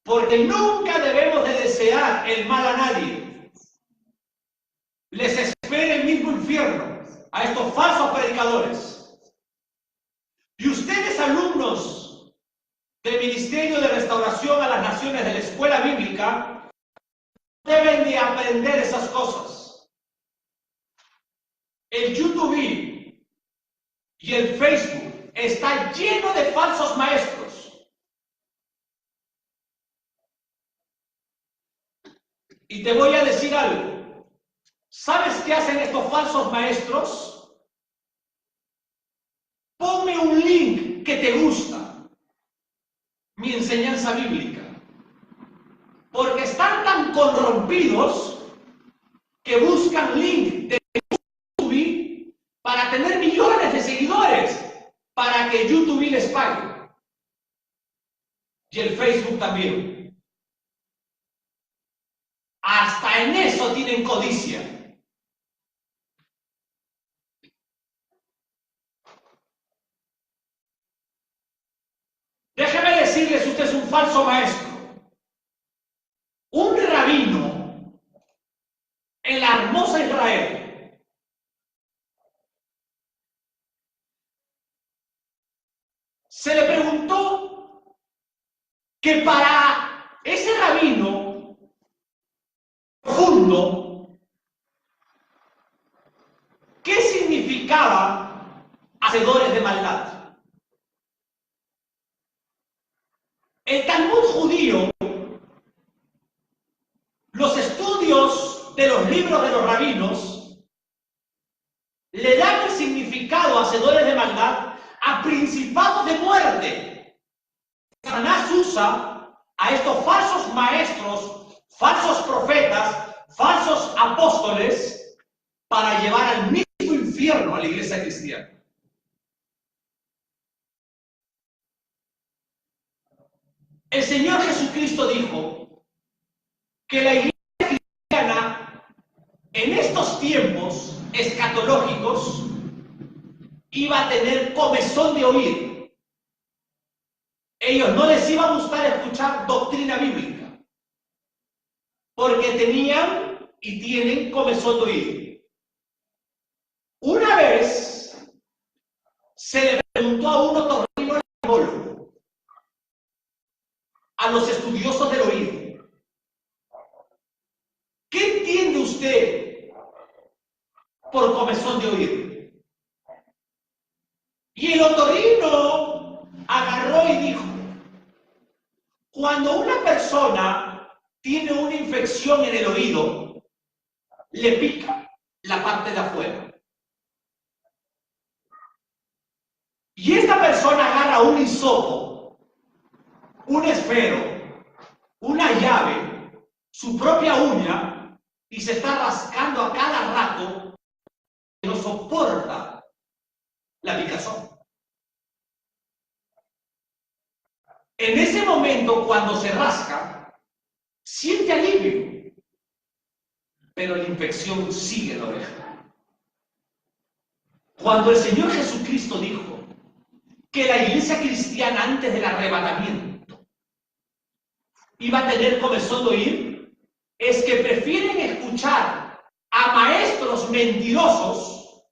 Porque nunca debemos de desear el mal a nadie. Les espera el mismo infierno a estos falsos predicadores. Y ustedes, alumnos del Ministerio de Restauración a las Naciones de la Escuela Bíblica, deben de aprender esas cosas. El YouTube y el Facebook está lleno de falsos maestros. Y te voy a decir algo. ¿Sabes qué hacen estos falsos maestros? Ponme un link que te gusta, mi enseñanza bíblica. Porque están tan corrompidos que buscan link de YouTube para tener millones de seguidores, para que YouTube les pague. Y el Facebook también. Hasta en eso tienen codicia. Déjeme decirles, usted es un falso maestro. Un rabino en la hermosa Israel se le preguntó que para ese rabino profundo, ¿qué significaba hacedores de maldad? El Talmud judío, los estudios de los libros de los rabinos, le dan el significado a hacedores de maldad a principados de muerte. Satanás usa a estos falsos maestros, falsos profetas, falsos apóstoles para llevar al mismo infierno a la iglesia cristiana. El Señor Jesucristo dijo que la iglesia cristiana en estos tiempos escatológicos iba a tener comezón de oír. Ellos no les iba a gustar escuchar doctrina bíblica, porque tenían y tienen comezón de oír. Una vez se le preguntó a un otorrinolaringólogo, a los estudiosos del oído, ¿qué entiende usted por comezón de oír? Y el otorrino agarró y dijo, cuando una persona tiene una infección en el oído, le pica la parte de afuera. Y esta persona agarra un hisopo, un esfero, una llave, su propia uña, y se está rascando a cada rato que no soporta la picazón. En ese momento, cuando se rasca, siente alivio, pero la infección sigue en la oreja. Cuando el Señor Jesucristo dijo que la iglesia cristiana antes del arrebatamiento iba a tener comezón de oír, es que prefieren escuchar a maestros mentirosos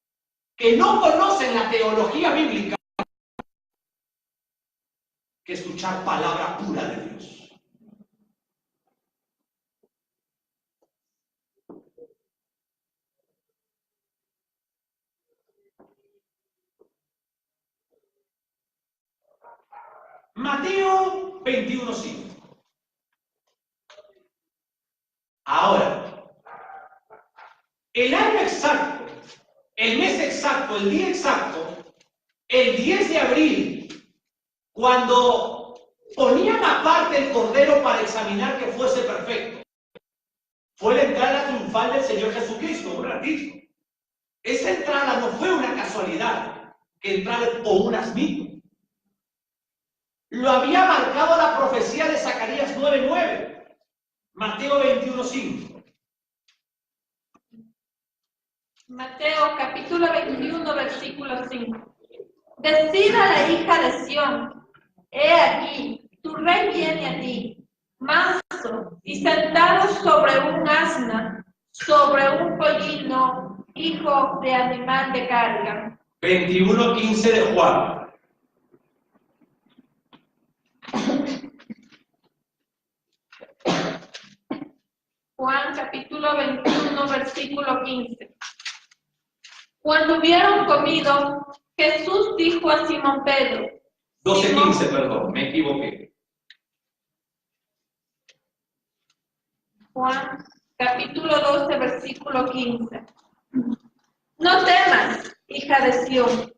que no conocen la teología bíblica que escuchar palabra pura de Dios. Mateo 21:5. Ahora, el año exacto, el mes exacto, el día exacto, el 10 de abril, cuando ponían aparte el cordero para examinar que fuese perfecto, fue la entrada triunfal del Señor Jesucristo, un ratito. Esa entrada no fue una casualidad, que entrara con un asnito. Lo había marcado la profecía de Zacarías 9:9, Mateo 21:5. Mateo capítulo 21, versículo 5. Decid a la hija de Sión, he aquí, tu rey viene a ti, manso y sentado sobre un asna, sobre un pollino, hijo de animal de carga. 21:15 de Juan. Juan capítulo 21, versículo 15. Cuando hubieron comido, Jesús dijo a Simón Pedro. 12:15, perdón, me equivoqué. Juan capítulo 12, versículo 15. No temas, hija de Sión.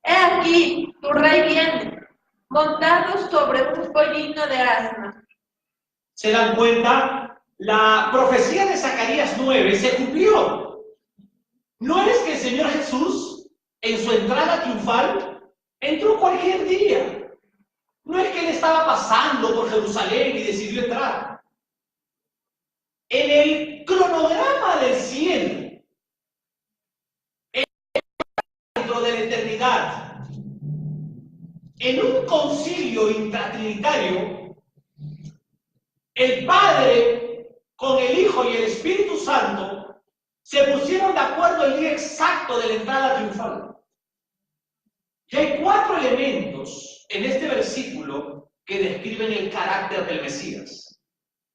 He aquí, tu rey viene, montado sobre un pollino de asna. ¿Se dan cuenta? La profecía de Zacarías 9 se cumplió. No es que el Señor Jesús, en su entrada triunfal, entró cualquier día. No es que él estaba pasando por Jerusalén y decidió entrar. En el cronograma del cielo, dentro de la eternidad, en un concilio intratrinitario, el Padre con el Hijo y el Espíritu Santo se pusieron de acuerdo el día exacto de la entrada triunfal. Y hay 4 elementos en este versículo que describen el carácter del Mesías.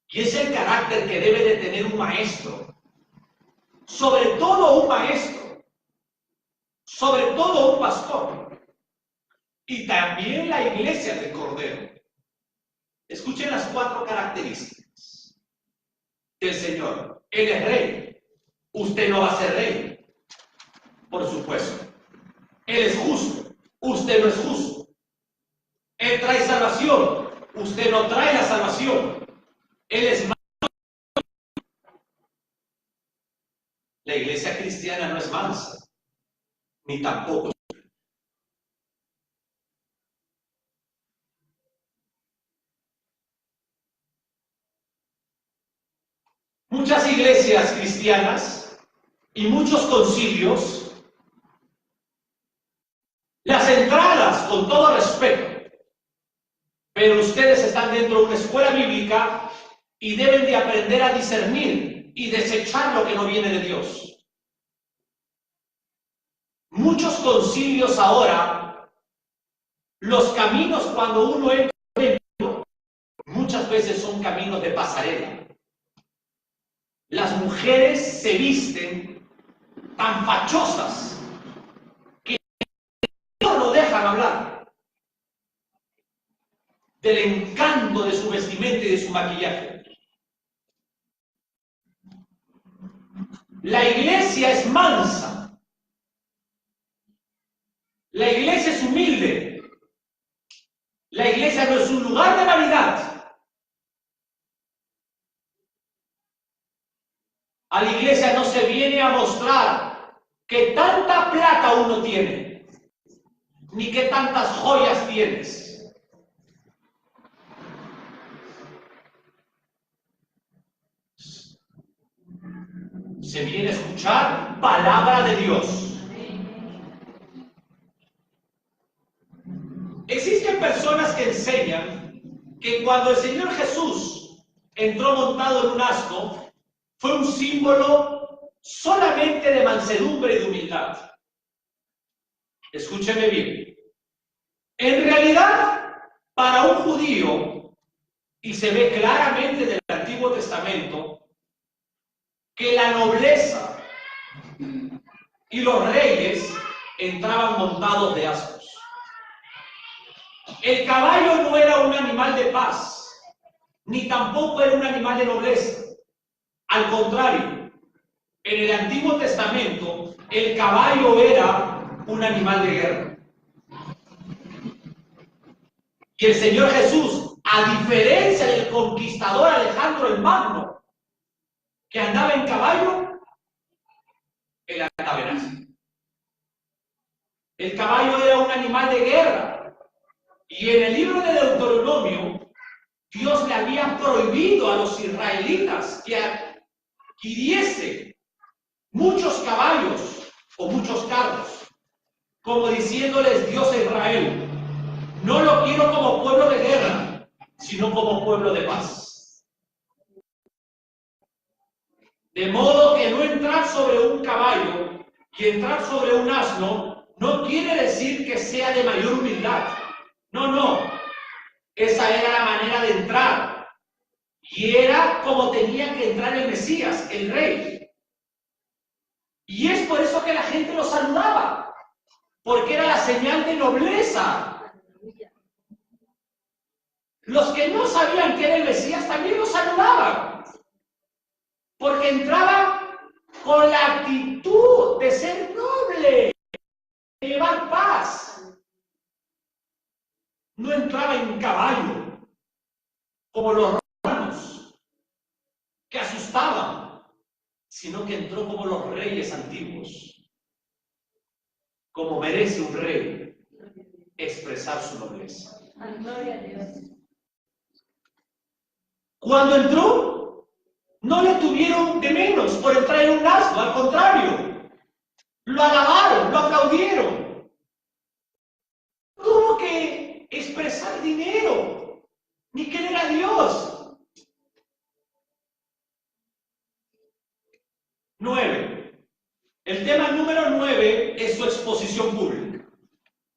Y es el carácter que debe de tener un maestro, sobre todo un maestro, sobre todo un pastor, y también la iglesia del Cordero. Escuchen las 4 características del Señor. Él es rey. Usted no va a ser rey. Por supuesto. Él es justo. Usted no es justo. Él trae salvación. Usted no trae la salvación. Él es manso. La iglesia cristiana no es mansa, ni tampoco. Muchas iglesias cristianas y muchos concilios, las entradas, con todo respeto, pero ustedes están dentro de una escuela bíblica y deben de aprender a discernir y desechar lo que no viene de Dios. Muchos concilios ahora, los caminos cuando uno entra dentro, muchas veces son caminos de pasarela. Las mujeres se visten tan fachosas que no lo dejan hablar del encanto de su vestimenta y de su maquillaje. La iglesia es mansa. La iglesia es humilde. La iglesia no es un lugar de vanidad. A la iglesia no se viene a mostrar que tanta plata uno tiene, ni que tantas joyas tienes. Se viene a escuchar palabra de Dios. Existen personas que enseñan que cuando el Señor Jesús entró montado en un asno, fue un símbolo solamente de mansedumbre y de humildad. Escúcheme bien. En realidad, para un judío, y se ve claramente en el Antiguo Testamento, que la nobleza y los reyes entraban montados de asnos. El caballo no era un animal de paz, ni tampoco era un animal de nobleza. Al contrario, en el Antiguo Testamento, el caballo era un animal de guerra. Y el Señor Jesús, a diferencia del conquistador Alejandro el Magno, que andaba en caballo, él andaba en asno. El caballo era un animal de guerra. Y en el libro de Deuteronomio, Dios le había prohibido a los israelitas que adquiriese muchos caballos o muchos carros, como diciéndoles Dios a Israel: no lo quiero como pueblo de guerra, sino como pueblo de paz. De modo que no entrar sobre un caballo y entrar sobre un asno no quiere decir que sea de mayor humildad. No, no. Esa era la manera de entrar. Y era como tenía que entrar el Mesías, el Rey. Y es por eso que la gente lo saludaba, porque era la señal de nobleza. Los que no sabían que era el Mesías también lo saludaban, porque entraba con la actitud de ser noble, de llevar paz. No entraba en caballo, como los romanos, que asustaban, sino que entró como los reyes antiguos, como merece un rey expresar su nobleza. Gloria a Dios. Cuando entró, no le tuvieron de menos por entrar en un asno, al contrario, lo alabaron, lo aplaudieron. Tuvo que expresar dinero, ni querer a Dios. 9. El tema número 9 es su exposición pública.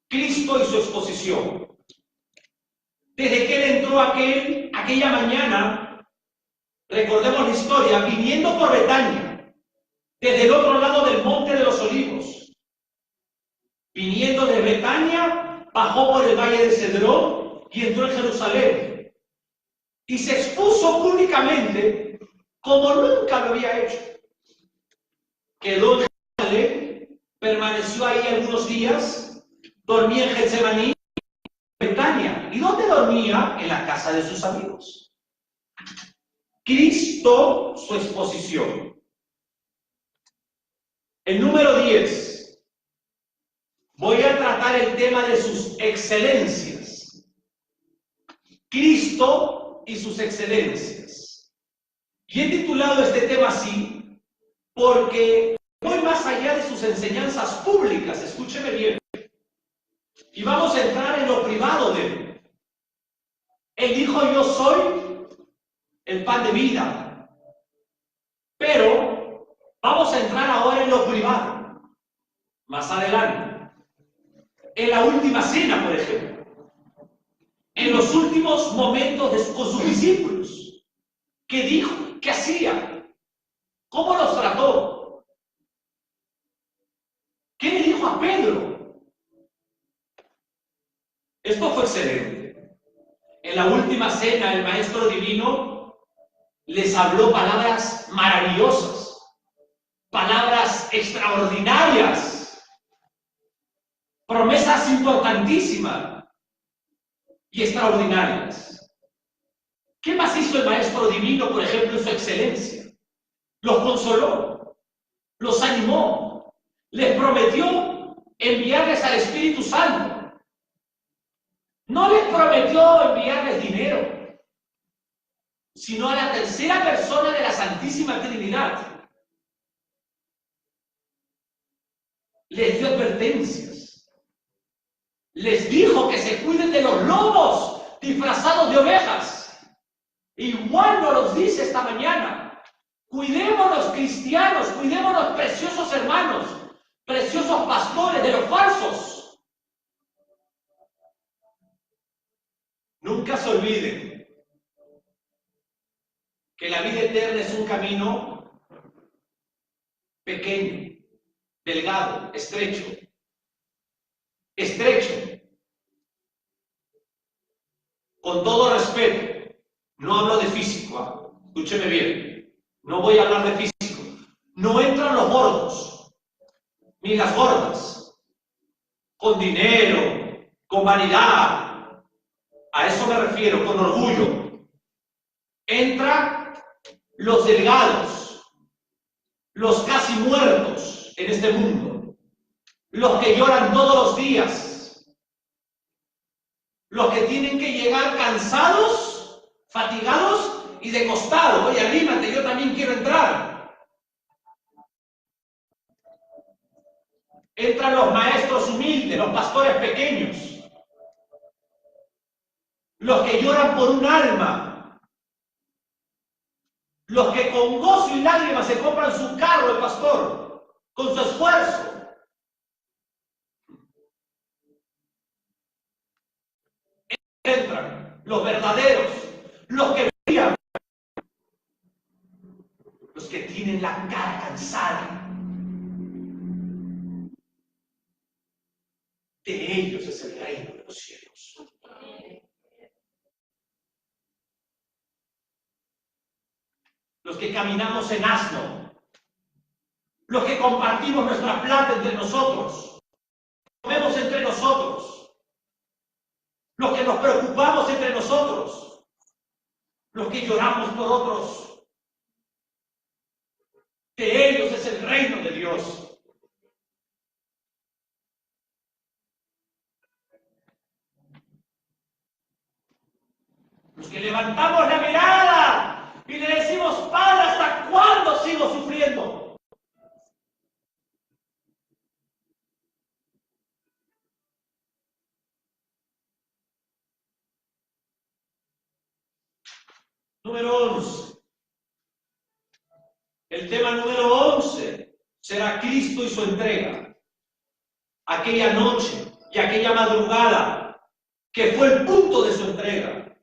Cristo y su exposición. Desde que él entró aquella mañana, recordemos la historia, viniendo por Betania, desde el otro lado del monte de los Olivos. Viniendo de Betania, bajó por el valle de Cedrón y entró en Jerusalén. y se expuso públicamente como nunca lo había hecho. Quedó en Jerusalén, permaneció ahí algunos días, dormía en Getsemaní, en Betania. ¿Y dónde dormía? En la casa de sus amigos. Cristo, su exposición. El número 10. Voy a tratar el tema de sus excelencias. Cristo y sus excelencias. Y he titulado este tema así porque voy más allá de sus enseñanzas públicas, escúcheme bien. Y vamos a entrar en lo privado de él. Él dijo: yo soy el pan de vida. Pero vamos a entrar ahora en lo privado, más adelante. En la última cena, por ejemplo. En los últimos momentos con sus discípulos. ¿Qué dijo? ¿Qué hacía? ¿Cómo los trató? ¿Qué le dijo a Pedro? Esto fue excelente. En la última cena, el Maestro Divino les habló palabras maravillosas, palabras extraordinarias, promesas importantísimas y extraordinarias. ¿Qué más hizo el Maestro Divino, por ejemplo, en su excelencia? Los consoló, los animó, les prometió enviarles al Espíritu Santo. No les prometió enviarles dinero, sino a la tercera persona de la Santísima Trinidad. Les dio advertencias. Les dijo que se cuiden de los lobos disfrazados de ovejas. Igual nos los dice esta mañana. Cuidémonos, cristianos, cuidémonos, preciosos hermanos, preciosos pastores, de los falsos. Nunca se olviden que la vida eterna es un camino pequeño, delgado, estrecho. Estrecho. Con todo respeto, no hablo de físico, escúcheme bien, no voy a hablar de físico. No entran los gordos, ni las gordas, con dinero, con vanidad. A eso me refiero, con orgullo. Entran los delgados, los casi muertos en este mundo, los que lloran todos los días, los que tienen que llegar cansados, fatigados y de costado. Oye, anímate, yo también quiero entrar. Entran los maestros humildes, los pastores pequeños, los que lloran por un alma, los que con gozo y lágrimas se compran su carro, el pastor, con su esfuerzo. Entran los verdaderos, los que brillan, los que tienen la cara cansada. De ellos es el reino de los cielos. Los que caminamos en asno, los que compartimos nuestra plata entre nosotros, comemos entre nosotros, los que nos preocupamos entre nosotros, los que lloramos por otros. De ellos es el reino de Dios. Los que levantamos la mirada y le decimos: Padre, ¿hasta cuándo sigo sufriendo? Número 11. El tema número 11 será Cristo y su entrega. Aquella noche y aquella madrugada que fue el punto de su entrega.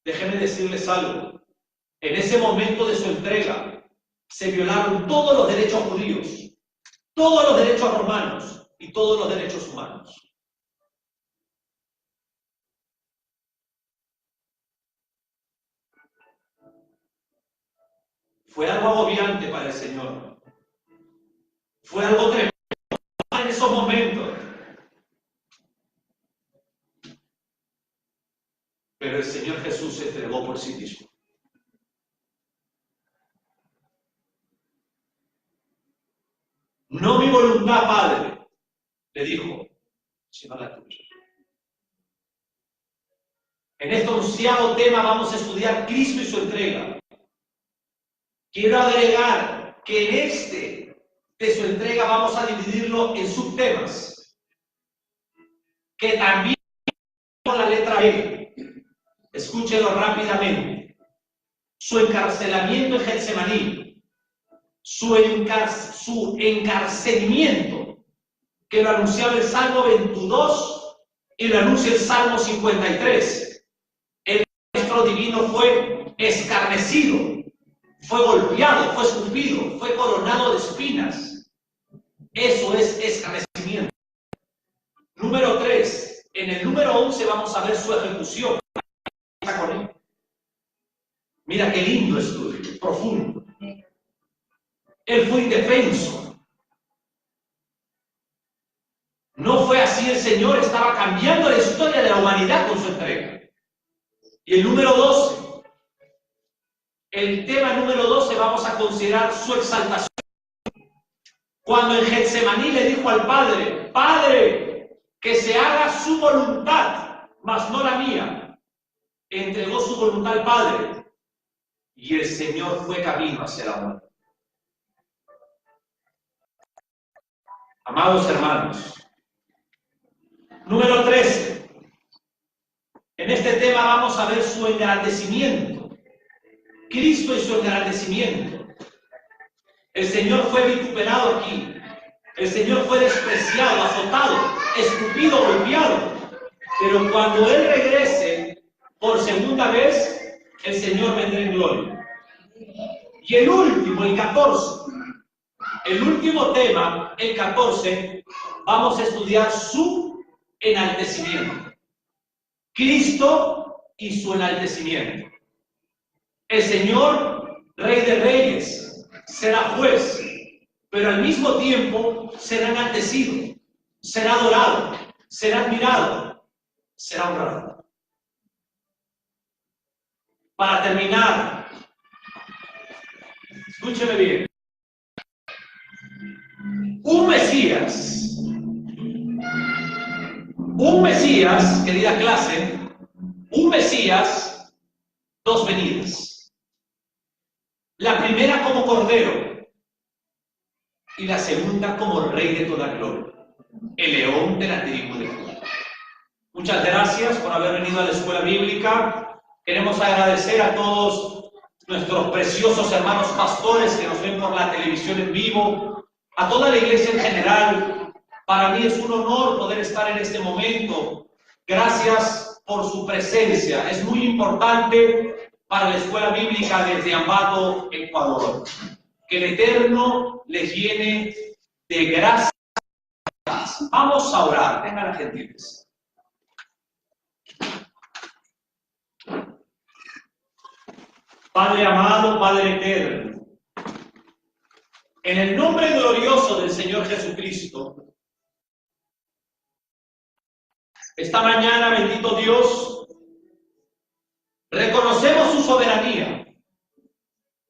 Déjenme decirles algo. En ese momento de su entrega se violaron todos los derechos judíos, todos los derechos romanos y todos los derechos humanos. Fue algo agobiante para el Señor. Fue algo tremendo en esos momentos. Pero el Señor Jesús se entregó por sí mismo. No mi voluntad, Padre, le dijo, sino la tuya. En este 11º tema vamos a estudiar Cristo y su entrega. Quiero agregar que en este de su entrega vamos a dividirlo en subtemas, que también con la letra B. Escúchelo rápidamente. Su encarcelamiento en Getsemaní, su encarcelamiento, que lo anunciaba el Salmo 22 y lo anuncia el Salmo 53. El Maestro Divino fue escarnecido, fue golpeado, fue escupido, fue coronado de espinas. Eso es escarnecimiento. Número 3. En el número 11 vamos a ver su ejecución. Mira qué lindo estudio, profundo. Él fue indefenso. No fue así, el Señor estaba cambiando la historia de la humanidad con su entrega. Y el número 12. El tema número 12 vamos a considerar su exaltación. Cuando en Getsemaní le dijo al Padre, Padre, que se haga su voluntad, mas no la mía. Entregó su voluntad al Padre y el Señor fue camino hacia la muerte. Amados hermanos, número 13. En este tema vamos a ver su engrandecimiento. Cristo y su engrandecimiento. El Señor fue vituperado aquí. El Señor fue despreciado, azotado, escupido, golpeado. Pero cuando Él regrese por segunda vez, el Señor vendrá en gloria. Y el último, el 14. El último tema, el 14, vamos a estudiar su enaltecimiento. Cristo y su enaltecimiento. El Señor, Rey de Reyes, será juez, pero al mismo tiempo será enaltecido, será adorado, será admirado, será honrado. Para terminar, escúcheme bien. Un Mesías, querida clase, un Mesías, dos venidas. La primera como Cordero y la segunda como Rey de toda gloria, el León de la tribu de Judá. Muchas gracias por haber venido a la escuela bíblica. Queremos agradecer a todos nuestros preciosos hermanos pastores que nos ven por la televisión en vivo, a toda la iglesia en general. Para mí es un honor poder estar en este momento. Gracias por su presencia. Es muy importante para la escuela bíblica desde Ambato, Ecuador. Que el Eterno les llene de gracia. Vamos a orar. Tengan la gentileza. Padre amado, Padre eterno, en el nombre glorioso del Señor Jesucristo, esta mañana, bendito Dios, reconocemos su soberanía,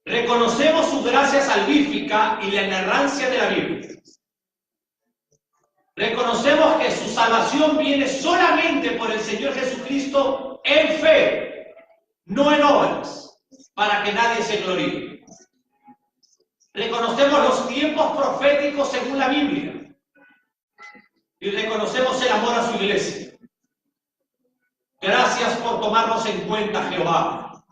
reconocemos su gracia salvífica y la inerrancia de la Biblia. Reconocemos que su salvación viene solamente por el Señor Jesucristo en fe, no en obras, para que nadie se gloríe. Reconocemos los tiempos proféticos según la Biblia y reconocemos el amor a su iglesia. Gracias por tomarnos en cuenta, Jehová.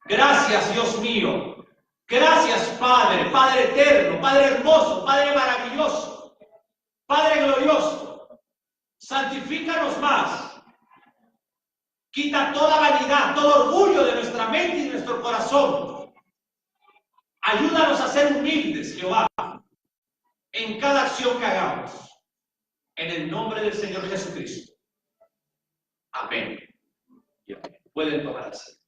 Gracias, Dios mío. Gracias, Padre, Padre eterno, Padre hermoso, Padre maravilloso, Padre glorioso. Santifícanos más. Quita toda vanidad, todo orgullo de nuestra mente y de nuestro corazón. Ayúdanos a ser humildes, Jehová, en cada acción que hagamos. En el nombre del Señor Jesucristo. Amén. Pueden tomar asiento.